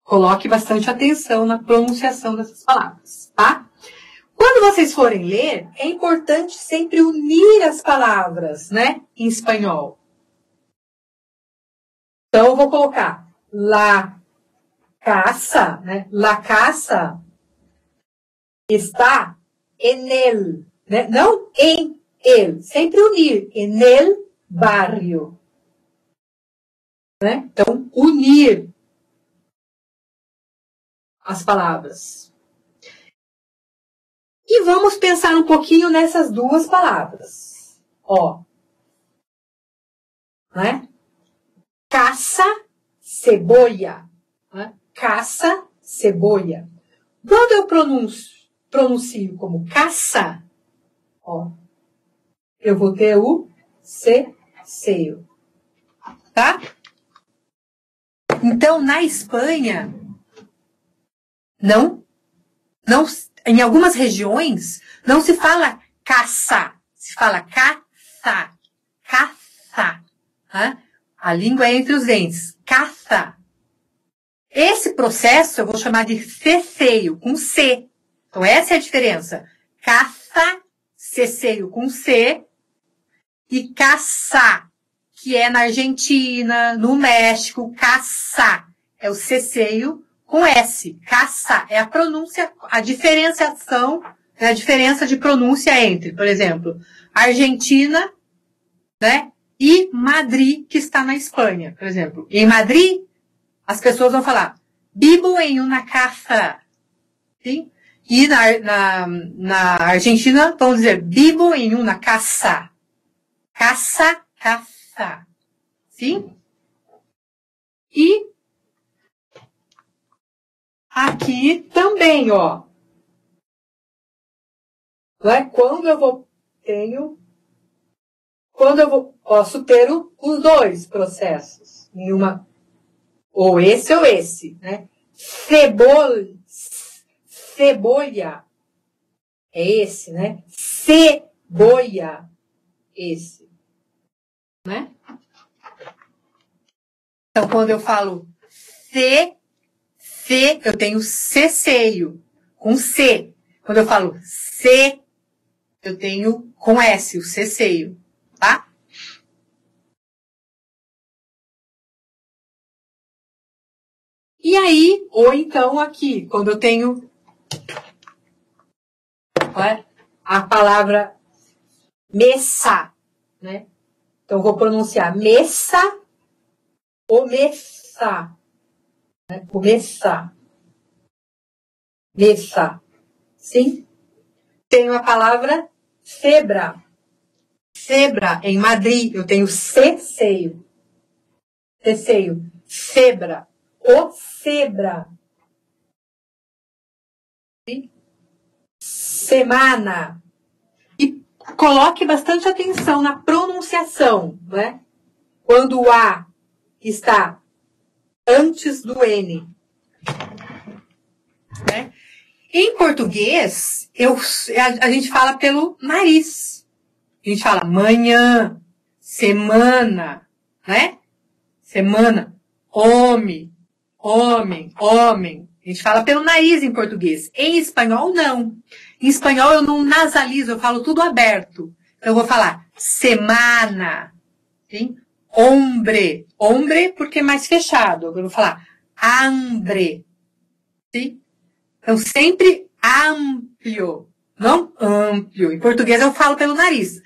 Coloque bastante atenção na pronunciação dessas palavras, tá? Quando vocês forem ler, é importante sempre unir as palavras, né? Em espanhol. Então, eu vou colocar la casa, né? La casa está en el, né? Não em el. Sempre unir. En el barrio. Né? Então, unir as palavras. E vamos pensar um pouquinho nessas duas palavras. Ó. Né? Caça, cebolla. Né? Caça, cebolla. Quando eu pronuncio como caça, ó, eu vou ter o ceceio. Tá? Então, na Espanha, em algumas regiões, não se fala caça, se fala caça, caça. Né? A língua é entre os dentes, caça. Esse processo eu vou chamar de ceceio, com C. Então, essa é a diferença. Caça, ceceio com C, e caça, que é na Argentina, no México, caça é o ceceio com S. Caça é a pronúncia, a diferenciação, né, a diferença de pronúncia entre, por exemplo, Argentina, né, e Madrid, que está na Espanha, por exemplo. Em Madrid, as pessoas vão falar, vivo em uma casa. Sim? E na Argentina, vão dizer, vivo em uma casa. Casa, casa. Sim? E aqui também, ó. Né? Posso ter os dois processos. Em uma, ou esse, né? Cebolla é esse, né? Cebolla, esse. Né? Então, quando eu falo eu tenho ceceio, com C. Quando eu falo C, eu tenho com S, o ceceio, tá? E aí, ou então aqui, quando eu tenho a palavra mesa, né? Então, eu vou pronunciar mesa ou mesa. Né? Começar. Mesa. Sim? Tenho a palavra cebra. Cebra, em Madrid, eu tenho ceceio. Ceceio. Cebra. O cebra. Sim? Semana. E coloque bastante atenção na pronunciação, né? Quando o A está antes do N. Né? Em português, a gente fala pelo nariz. A gente fala manhã, semana, né? Semana, homem. A gente fala pelo nariz em português. Em espanhol, não. Em espanhol, eu não nasalizo, eu falo tudo aberto. Então, eu vou falar semana, sim? Hombre porque é mais fechado. Eu vou falar hambre, sim? Então, sempre amplo, não amplo. Em português, eu falo pelo nariz.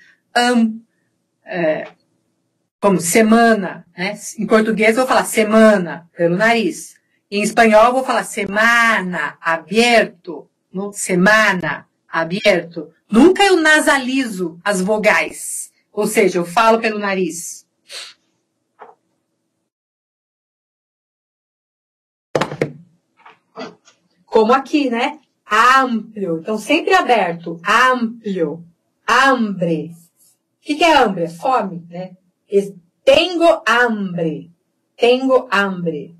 Como semana, né? Em português, eu vou falar semana, pelo nariz. Em espanhol, eu vou falar semana, abierto. No, semana, abierto. Nunca eu nasalizo as vogais. Ou seja, eu falo pelo nariz. Como aqui, né? Amplo. Então, sempre aberto. Amplo. Hambre. O que é hambre? Fome, né? Tengo hambre. Tengo hambre.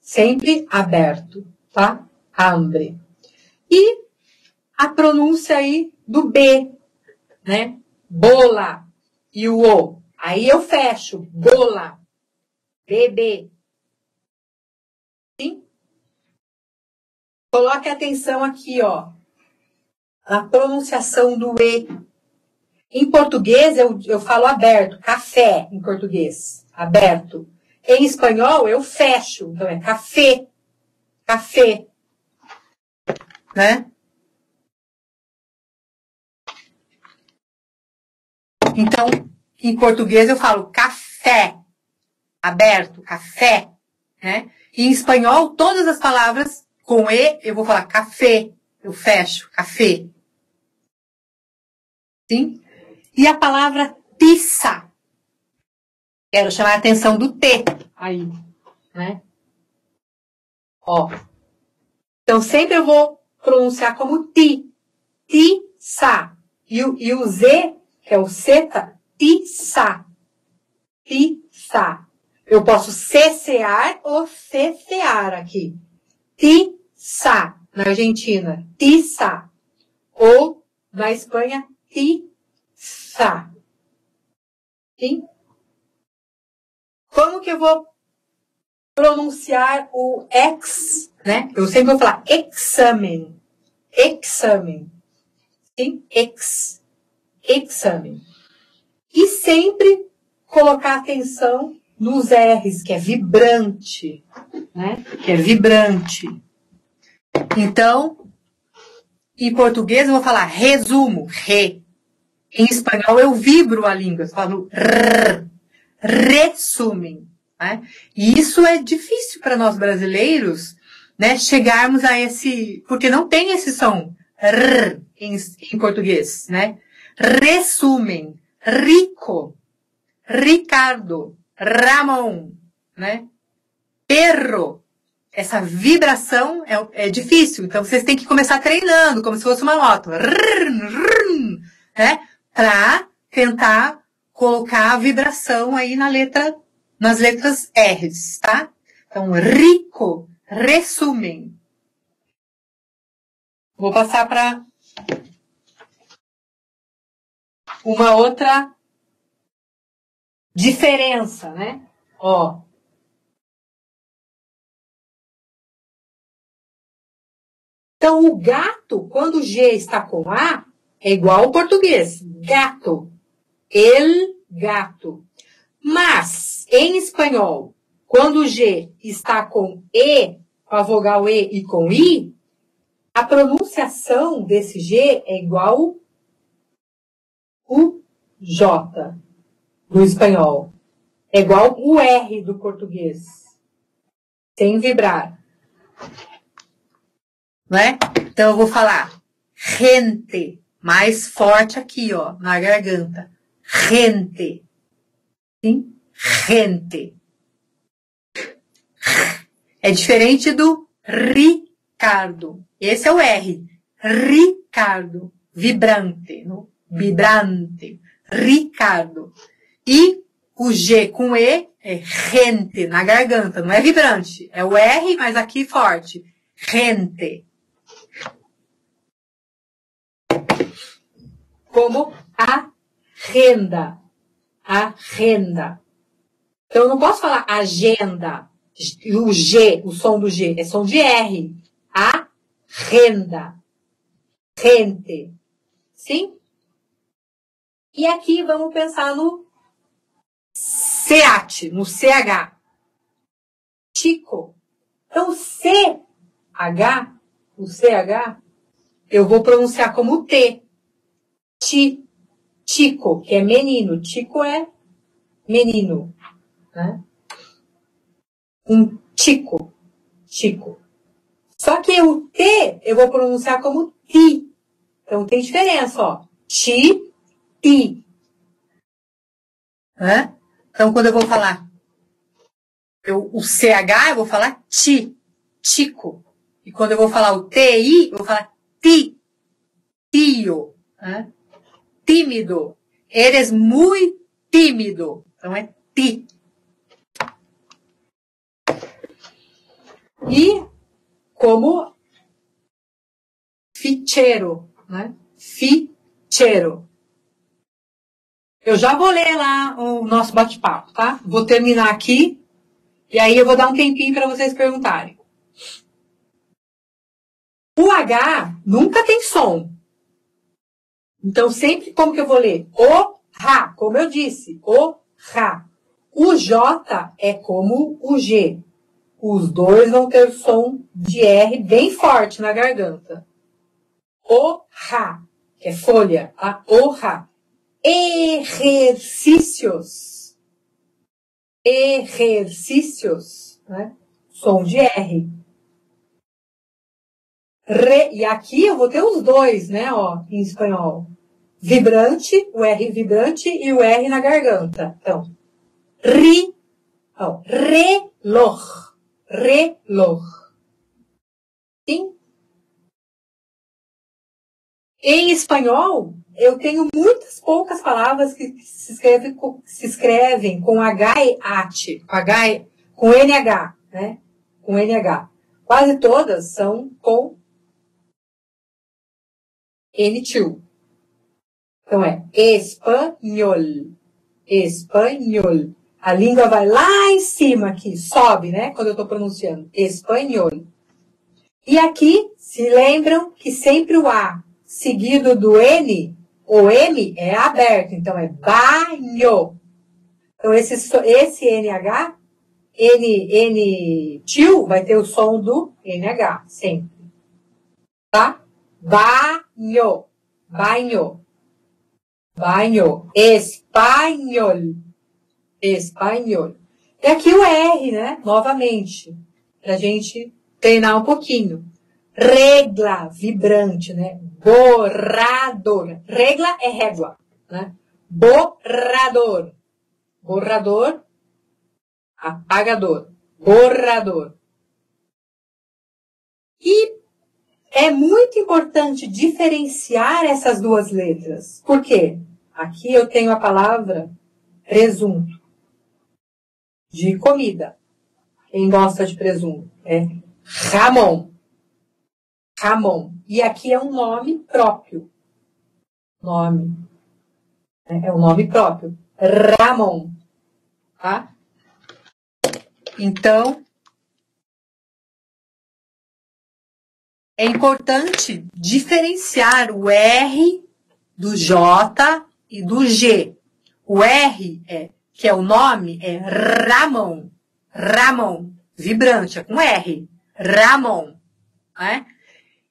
Sempre aberto, tá? Hambre. E a pronúncia aí do B, né? Bola e o O. Aí eu fecho. Bola. Bebê. Sim? Coloque atenção aqui, ó. Na pronunciação do E. Em português, eu falo aberto. Café, em português. Aberto. Em espanhol, eu fecho. Então, é café. Café. Né? Então, em português, eu falo café. Aberto. Café. Né? E em espanhol, todas as palavras com E, eu vou falar café. Eu fecho. Café. Sim? E a palavra pizza. Quero chamar a atenção do T aí, né? Ó. Então, sempre eu vou pronunciar como ti. Ti-sa. E o Z, que é o seta, ti-sa. Ti-sa. Eu posso cecear ou cecear aqui. Ti-sa, na Argentina. Ti-sa. Ou, na Espanha, ti-sa. Sim? Como que eu vou pronunciar o ex, né? Eu sempre vou falar examen. Examen. Sim? Examen. E sempre colocar atenção nos R's, que é vibrante, né? Que é vibrante. Então, em português eu vou falar resumo, re. Em espanhol eu vibro a língua, eu falo resumem. Né? E isso é difícil para nós brasileiros, né, chegarmos a esse... Porque não tem esse som em português. Né? Resumem, rico, Ricardo, Ramon, né? Perro. Essa vibração é difícil. Então, vocês têm que começar treinando, como se fosse uma moto. Né? Para tentar colocar a vibração aí nas letras R's, tá? Então, rico, resumem. Vou passar para uma outra diferença, né? Ó. Então, o gato, quando o G está com A, é igual ao português. Gato. El gato. Mas, em espanhol, quando o G está com E, com a vogal E e com I, a pronunciação desse G é igual o J do espanhol. É igual o R do português. Sem vibrar. Né? Então eu vou falar gente, mais forte aqui, ó, na garganta. Gente. Sim? Gente. É diferente do Ricardo. Esse é o R. Ricardo. Vibrante. No? Vibrante. Ricardo. E o G com E é gente, na garganta. Não é vibrante. É o R, mas aqui forte. Gente. Como agenda. Agenda. Então, eu não posso falar agenda. O G, o som do G, é som de R. Agenda. Gente. Sim? E aqui vamos pensar no CH, no CH. Chico. Então, CH, o CH, eu vou pronunciar como T. Chico, que é menino. Chico é menino. Né? Um chico. Chico. Só que o T eu vou pronunciar como ti. Então tem diferença, ó. Ti, ti. Né? Então quando eu vou falar o CH, eu vou falar ti. Chico. E quando eu vou falar o TI, eu vou falar ti. Tio. Né? Tímido. Eres muy tímido. Então é ti. E como ficheiro, né? Ficheiro. Eu já vou ler lá o nosso bate-papo, tá? Vou terminar aqui e aí eu vou dar um tempinho para vocês perguntarem. O H nunca tem som. Então, sempre como que eu vou ler? O, Ra, como eu disse, o, Ra. O J é como o G. Os dois vão ter som de R bem forte na garganta. O, Ra, que é folha, tá? O, Ra. Exercícios. Exercícios, né? Som de R. Re, e aqui eu vou ter os dois, né, ó, em espanhol. Vibrante, o R vibrante e o R na garganta. Então, ri, ó, reloj, reloj. Sim? Em espanhol, eu tenho muitas poucas palavras que se escrevem com H-E-H, com NH, né? Com NH. Quase todas são com N2. Então é espanhol. Espanhol. A língua vai lá em cima aqui, sobe, né? Quando eu estou pronunciando. Espanhol. E aqui, se lembram que sempre o A seguido do N, o M é aberto. Então é banho. Então esse NH, N2 vai ter o som do NH, sempre. Tá? Banho. Banho. Banho. Espanhol. Espanhol. E aqui o R, né? Novamente. Pra gente treinar um pouquinho. Regla. Vibrante, né? Borrador. Regla é régua, né? Borrador. Borrador. Apagador. Borrador. E é muito importante diferenciar essas duas letras. Por quê? Aqui eu tenho a palavra presunto. De comida. Quem gosta de presunto? É jamón. Jamón. E aqui é um nome próprio. Nome. É um nome próprio. Ramon. Tá? Então, é importante diferenciar o R do J e do G. O R, que é o nome, é Ramon. Ramon. Vibrante, é com R. Ramon. Né?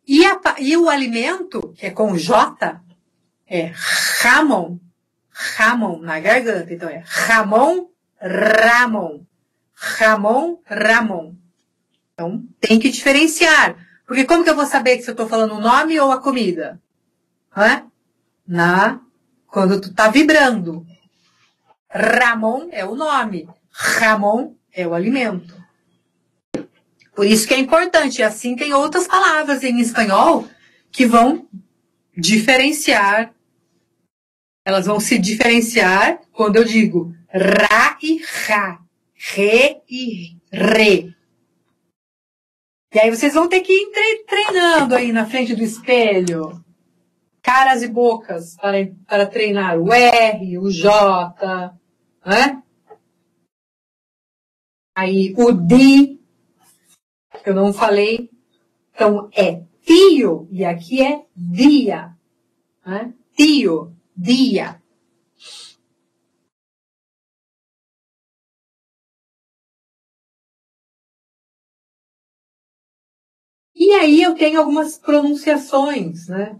E o alimento, que é com J, é jamón. Jamón na garganta. Então é jamón, Ramon. Jamón, Ramon. Então tem que diferenciar. Porque como que eu vou saber se eu estou falando o nome ou a comida? Quando tu tá vibrando. Ramon é o nome. Jamón é o alimento. Por isso que é importante. E assim tem outras palavras em espanhol que vão diferenciar. Elas vão se diferenciar quando eu digo ra e ra, re e re. E aí vocês vão ter que ir treinando aí na frente do espelho. Caras e bocas para treinar o R, o J, né? Aí o D, que eu não falei. Então é tio, e aqui é dia. Né? Tio, dia. E aí eu tenho algumas pronunciações, né?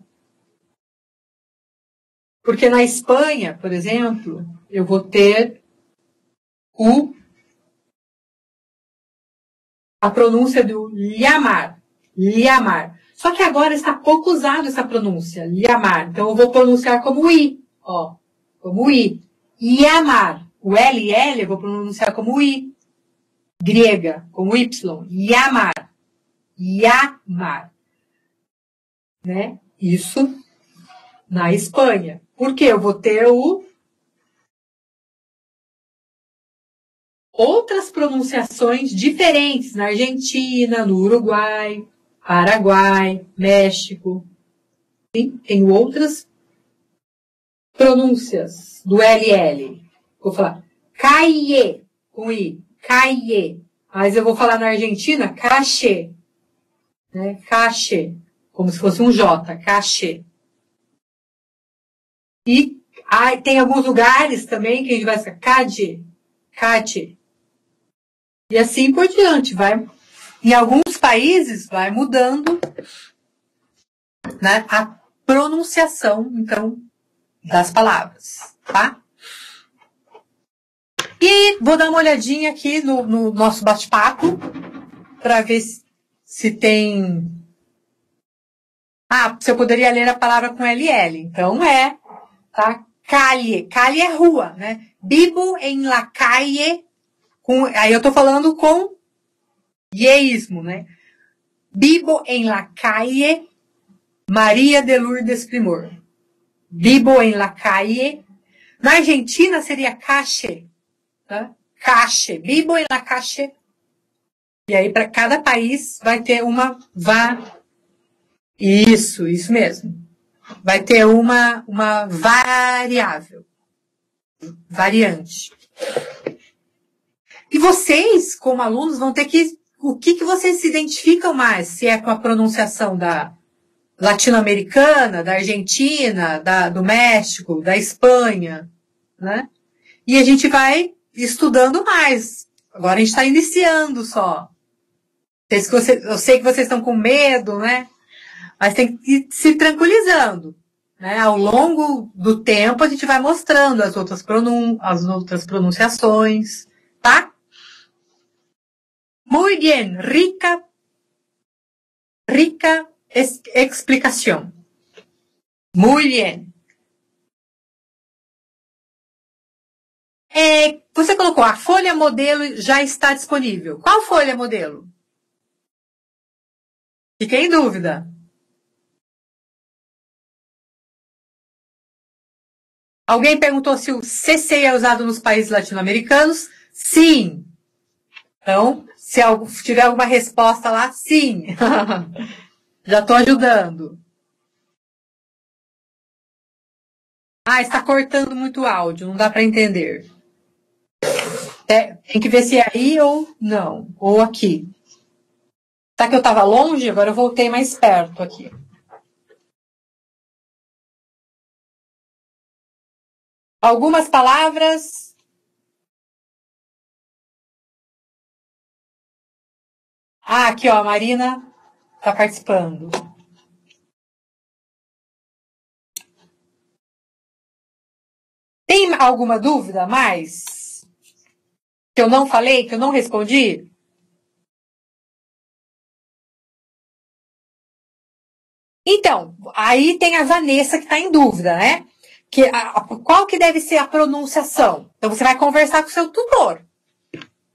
Porque na Espanha, por exemplo, eu vou ter a pronúncia do llamar. Llamar. Só que agora está pouco usado essa pronúncia, llamar. Então eu vou pronunciar como I, ó, como I. Llamar. O L e L eu vou pronunciar como I. Grega, como Y. Llamar. Llamar. Né? Isso na Espanha. Porque eu vou ter outras pronunciações diferentes na Argentina, no Uruguai, Paraguai, México, Tenho outras pronúncias do LL. Vou falar caie, com I, caie. Mas eu vou falar na Argentina, cache. Né? Cache. Como se fosse um J, cache. E tem alguns lugares também que a gente vai ficar cade, cade. E assim por diante. Em alguns países vai mudando, né, a pronunciação, então, das palavras, tá? E vou dar uma olhadinha aqui no nosso bate-papo para ver se tem... se eu poderia ler a palavra com LL. Então tá? Calle. Calle é rua, né? Vivo en la calle. Aí eu tô falando com yeísmo, né? Vivo en la calle Maria de Lourdes Primor. Vivo en la calle. Na Argentina seria calle. Tá? Calle. Vivo en la calle. E aí para cada país vai ter uma... Isso mesmo. Vai ter uma variável. Variante. E vocês, como alunos, vão ter que... O que vocês se identificam mais? Se é com a pronunciação da latino-americana, da Argentina, do México, da Espanha, né? E a gente vai estudando mais. Agora a gente está iniciando só. Eu sei que vocês estão com medo, né? Mas tem que ir se tranquilizando. Né? Ao longo do tempo, a gente vai mostrando as outras pronunciações, tá? Muy bien, rica explicación. Muy bien. Você colocou, a folha modelo já está disponível. Qual folha modelo? Fiquei em dúvida. Alguém perguntou se o CC é usado nos países latino-americanos? Sim. Então, se tiver alguma resposta lá, sim. Já estou ajudando. Está cortando muito o áudio, não dá para entender. Tem que ver se é aí ou não, ou aqui. Tá que eu estava longe, agora eu voltei mais perto aqui. Algumas palavras. Aqui, ó, a Marina está participando. Tem alguma dúvida a mais? Que eu não falei, que eu não respondi? Então, aí tem a Vanessa que está em dúvida, né? Qual que deve ser a pronunciação? Então, você vai conversar com o seu tutor,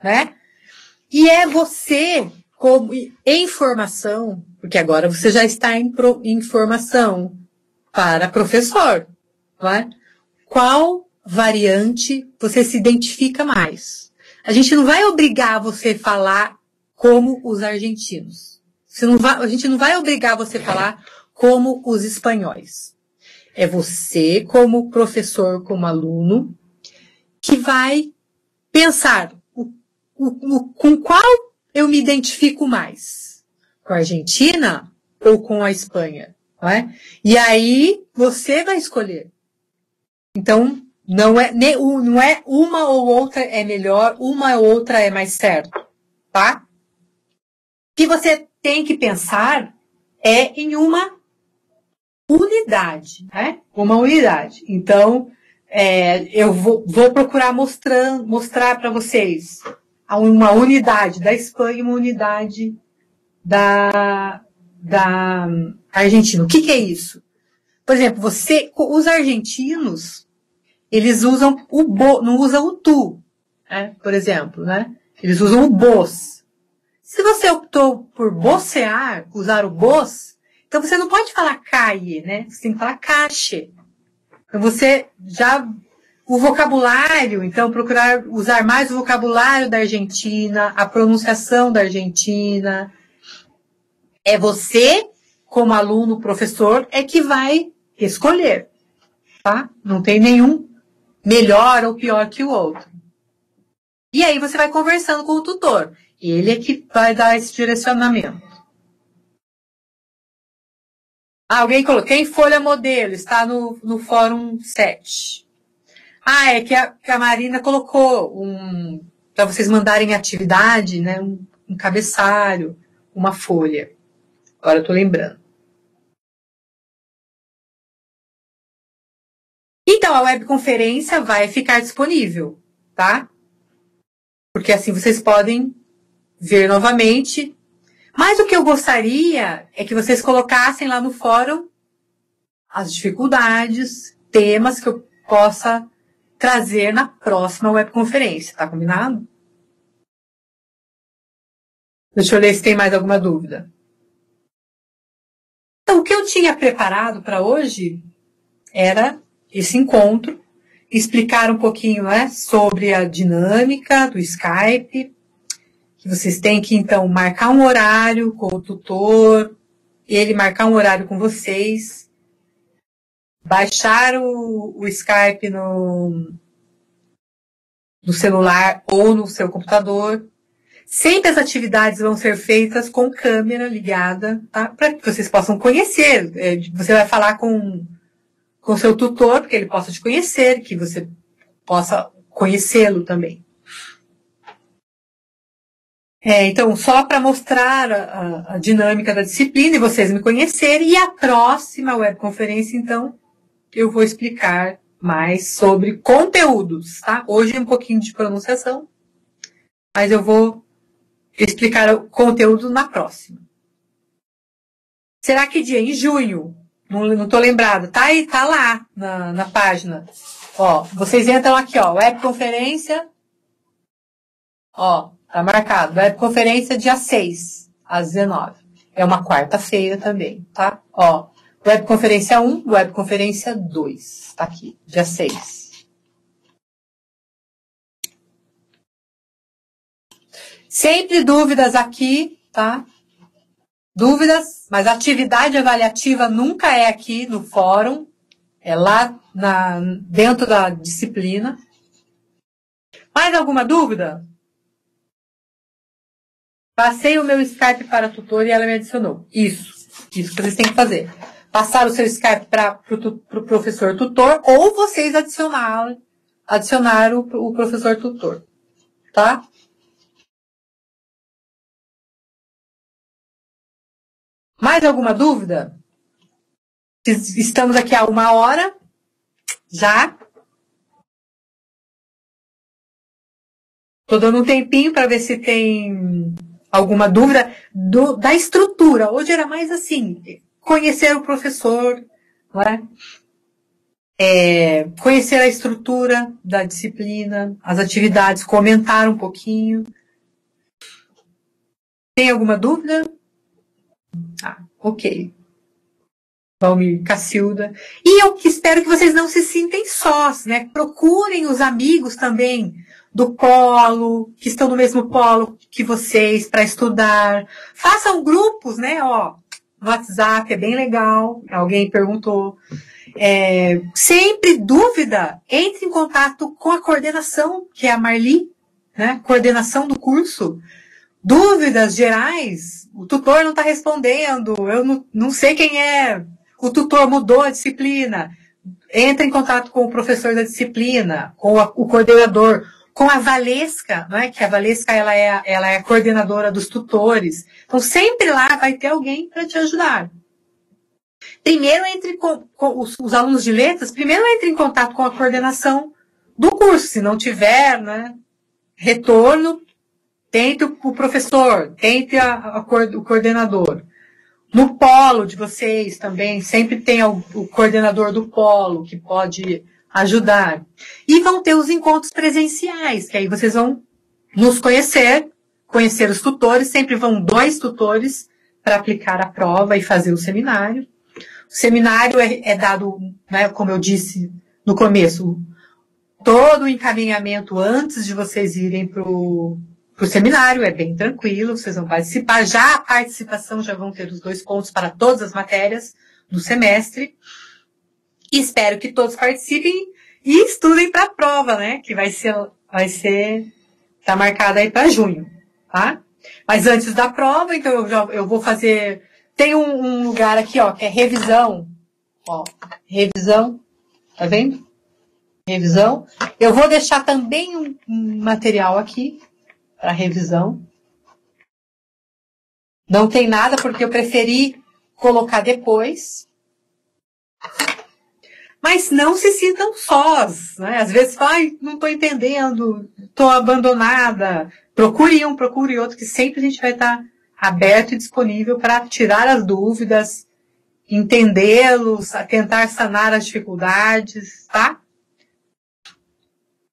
né? E é você, em formação, porque agora você já está em formação para professor, não é? Qual variante você se identifica mais? A gente não vai obrigar você a falar como os argentinos. A gente não vai obrigar você a falar como os espanhóis. É você, como professor, como aluno, que vai pensar com qual eu me identifico mais. Com a Argentina ou com a Espanha? Não é? E aí você vai escolher. Então, não é uma ou outra é melhor, uma ou outra é mais certo. Tá? O que você tem que pensar é em uma unidade, né? Uma unidade. Então, eu vou procurar mostrar para vocês uma unidade da Espanha e uma unidade da Argentina. O que é isso? Por exemplo, os argentinos, eles usam não usam o tu, né? Por exemplo, né? Eles usam o vos. Se você optou por vocear, usar o vos, então você não pode falar caie, né? Você tem que falar cache. Então o vocabulário, então procurar usar mais o vocabulário da Argentina, a pronunciação da Argentina. É você como aluno, professor, é que vai escolher, tá? Não tem nenhum melhor ou pior que o outro. E aí você vai conversando com o tutor. Ele é que vai dar esse direcionamento. Alguém colocou, tem folha modelo, está no fórum 7. É que a Marina colocou para vocês mandarem atividade, né, um cabeçalho, uma folha. Agora eu estou lembrando. Então, a webconferência vai ficar disponível, tá? Porque assim vocês podem ver novamente. Mas o que eu gostaria é que vocês colocassem lá no fórum as dificuldades, temas que eu possa trazer na próxima webconferência, tá combinado? Deixa eu ler se tem mais alguma dúvida. Então, o que eu tinha preparado para hoje era esse encontro, explicar um pouquinho, né, sobre a dinâmica do Skype, que vocês têm que, então, marcar um horário com o tutor, ele marcar um horário com vocês, baixar o Skype no celular ou no seu computador. Sempre as atividades vão ser feitas com câmera ligada, tá? Para que vocês possam conhecer. Você vai falar com o seu tutor, porque ele possa te conhecer, que você possa conhecê-lo também. Então, só para mostrar a dinâmica da disciplina e vocês me conhecerem, e a próxima webconferência, então, eu vou explicar mais sobre conteúdos, tá? Hoje é um pouquinho de pronunciação, mas eu vou explicar o conteúdo na próxima. Será que dia? Em junho. Não estou lembrada. Tá aí, tá lá na página. Ó, vocês entram aqui, ó, webconferência. Ó, tá marcado. Webconferência dia 6, às 19. É uma quarta-feira também, tá? Ó, webconferência 1, webconferência 2. Tá aqui, dia 6. Sempre dúvidas aqui, tá? Dúvidas, mas a atividade avaliativa nunca é aqui no fórum, é lá dentro da disciplina. Mais alguma dúvida? Passei o meu Skype para a tutora e ela me adicionou. Isso que vocês têm que fazer. Passar o seu Skype para o professor tutor ou vocês adicionar o professor tutor, tá? Mais alguma dúvida? Estamos aqui há 1 hora, já. Estou dando um tempinho para ver se tem alguma dúvida da estrutura. Hoje era mais assim, conhecer o professor, não é? Conhecer a estrutura da disciplina, as atividades, comentar um pouquinho. Tem alguma dúvida? Ok. Valmir, Cacilda. E eu espero que vocês não se sintem sós, né? Procurem os amigos também do polo, que estão no mesmo polo que vocês, para estudar. Façam grupos, né? Ó, no WhatsApp, é bem legal. Alguém perguntou. Sempre dúvida, entre em contato com a coordenação, que é a Marli, né? Coordenação do curso. Dúvidas gerais, o tutor não está respondendo, eu não sei quem é, o tutor mudou a disciplina. Entra em contato com o professor da disciplina, com o coordenador, com a Valesca, não é? Que a Valesca ela é a coordenadora dos tutores. Então, sempre lá vai ter alguém para te ajudar. Primeiro, entre com os alunos de letras, primeiro entre em contato com a coordenação do curso. Se não tiver, né, retorno, tente o professor, tente o coordenador. No polo de vocês também, sempre tem o coordenador do polo que pode ajudar. E vão ter os encontros presenciais, que aí vocês vão nos conhecer os tutores, sempre vão 2 tutores para aplicar a prova e fazer o seminário. O seminário é dado, né, como eu disse no começo, todo o encaminhamento antes de vocês irem para o o seminário, é bem tranquilo, vocês vão participar. Já a participação já vão ter os 2 pontos para todas as matérias do semestre. E espero que todos participem e estudem para a prova, né? Que tá marcada aí para junho, tá? Mas antes da prova, então eu vou fazer. Tem um lugar aqui, ó, que é revisão. Ó, revisão, tá vendo? Revisão. Eu vou deixar também um material aqui para revisão. Não tem nada porque eu preferi colocar depois. Mas não se sintam sós, né? Às vezes falam, não estou entendendo, estou abandonada. Procure um, procure outro, que sempre a gente vai estar aberto e disponível para tirar as dúvidas, entendê-los, tentar sanar as dificuldades, tá?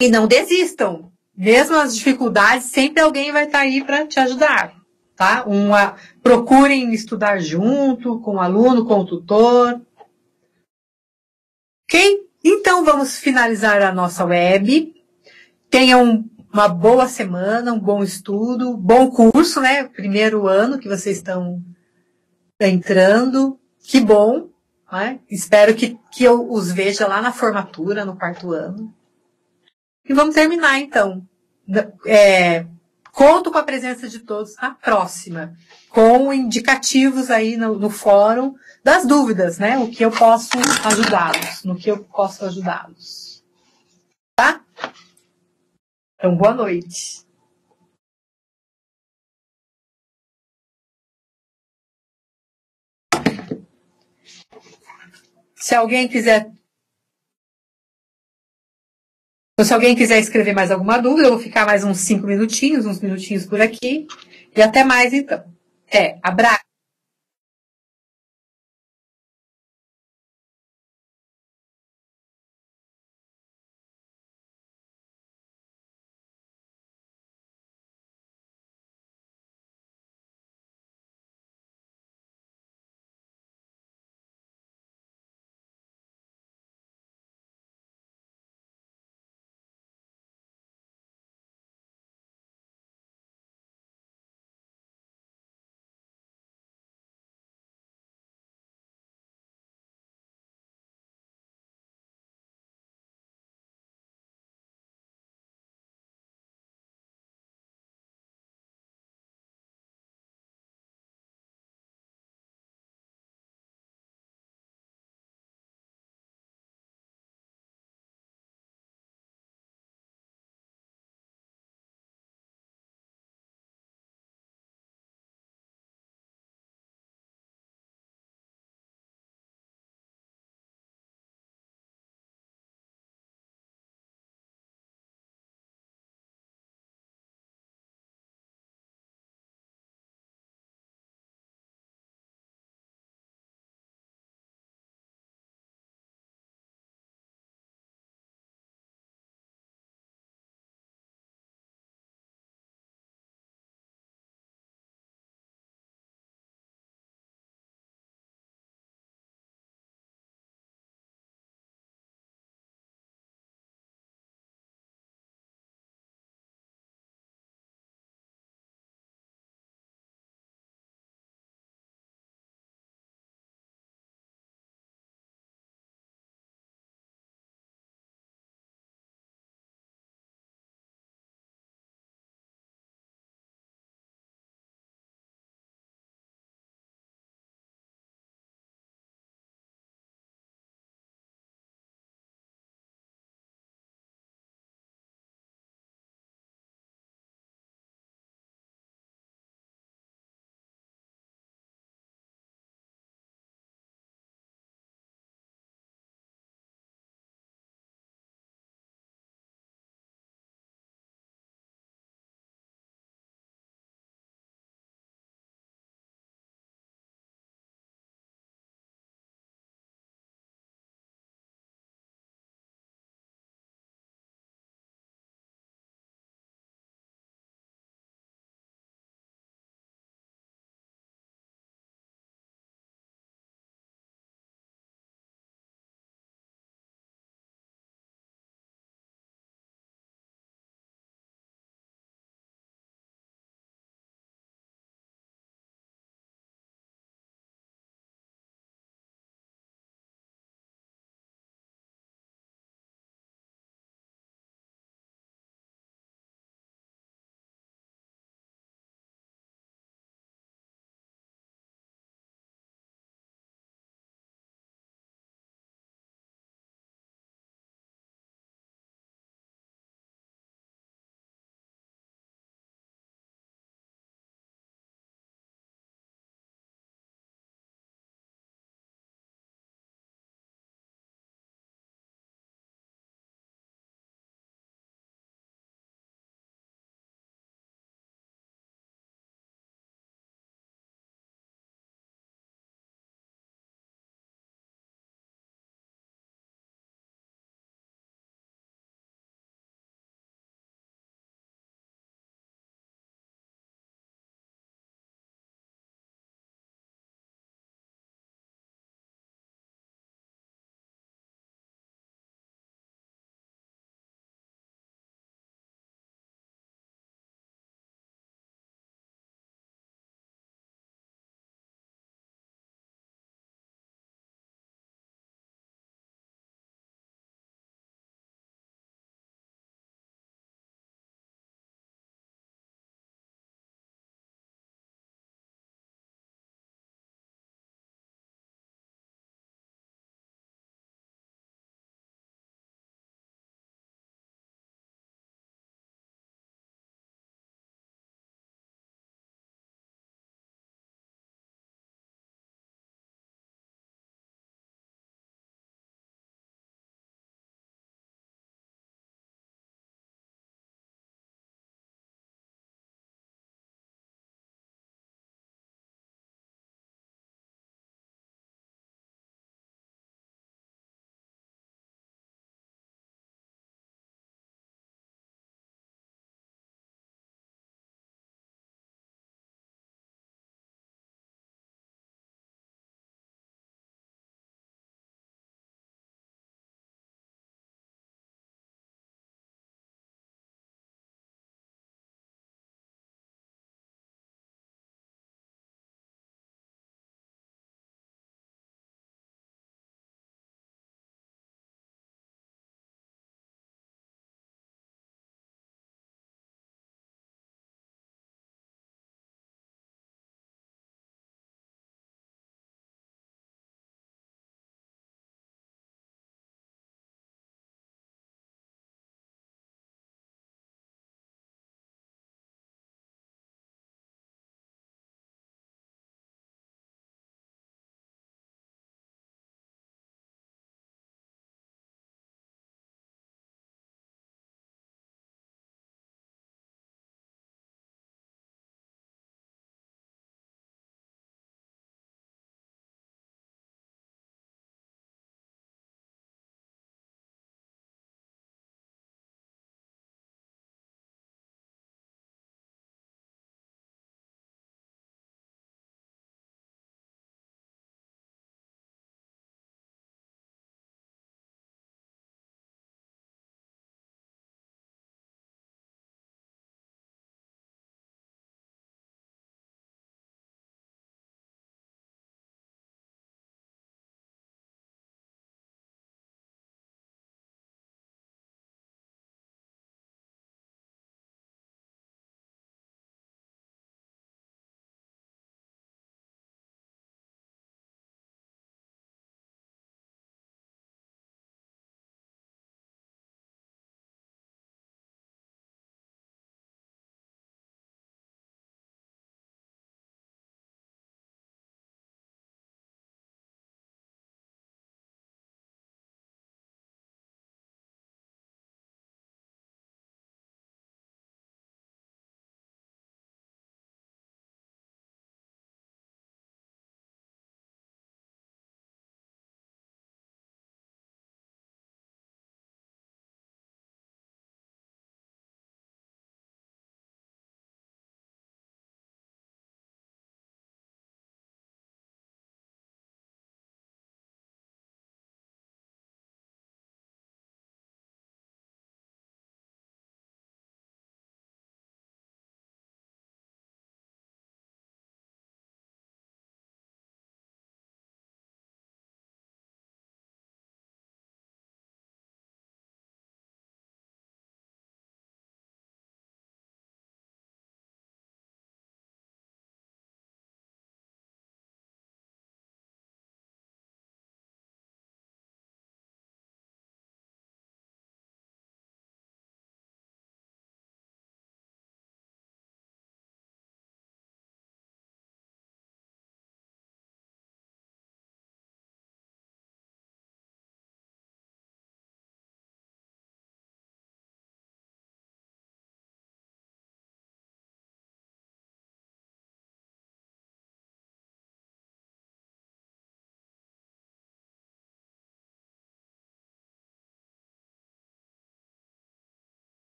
E não desistam. Mesmo as dificuldades, sempre alguém vai estar aí para te ajudar, tá? Procurem estudar junto, com o aluno, com o tutor. Ok? Então, vamos finalizar a nossa web. Tenham uma boa semana, um bom estudo, bom curso, né? Primeiro ano que vocês estão entrando. Que bom, né? Espero que eu os veja lá na formatura, no 4º ano. E vamos terminar, então. Conto com a presença de todos na próxima, com indicativos aí no fórum das dúvidas, né? O que eu posso ajudá-los, no que eu posso ajudá-los. Tá? Então, boa noite. Se alguém quiser escrever mais alguma dúvida, eu vou ficar mais uns 5 minutinhos, uns minutinhos por aqui. E até mais, então. Abraço.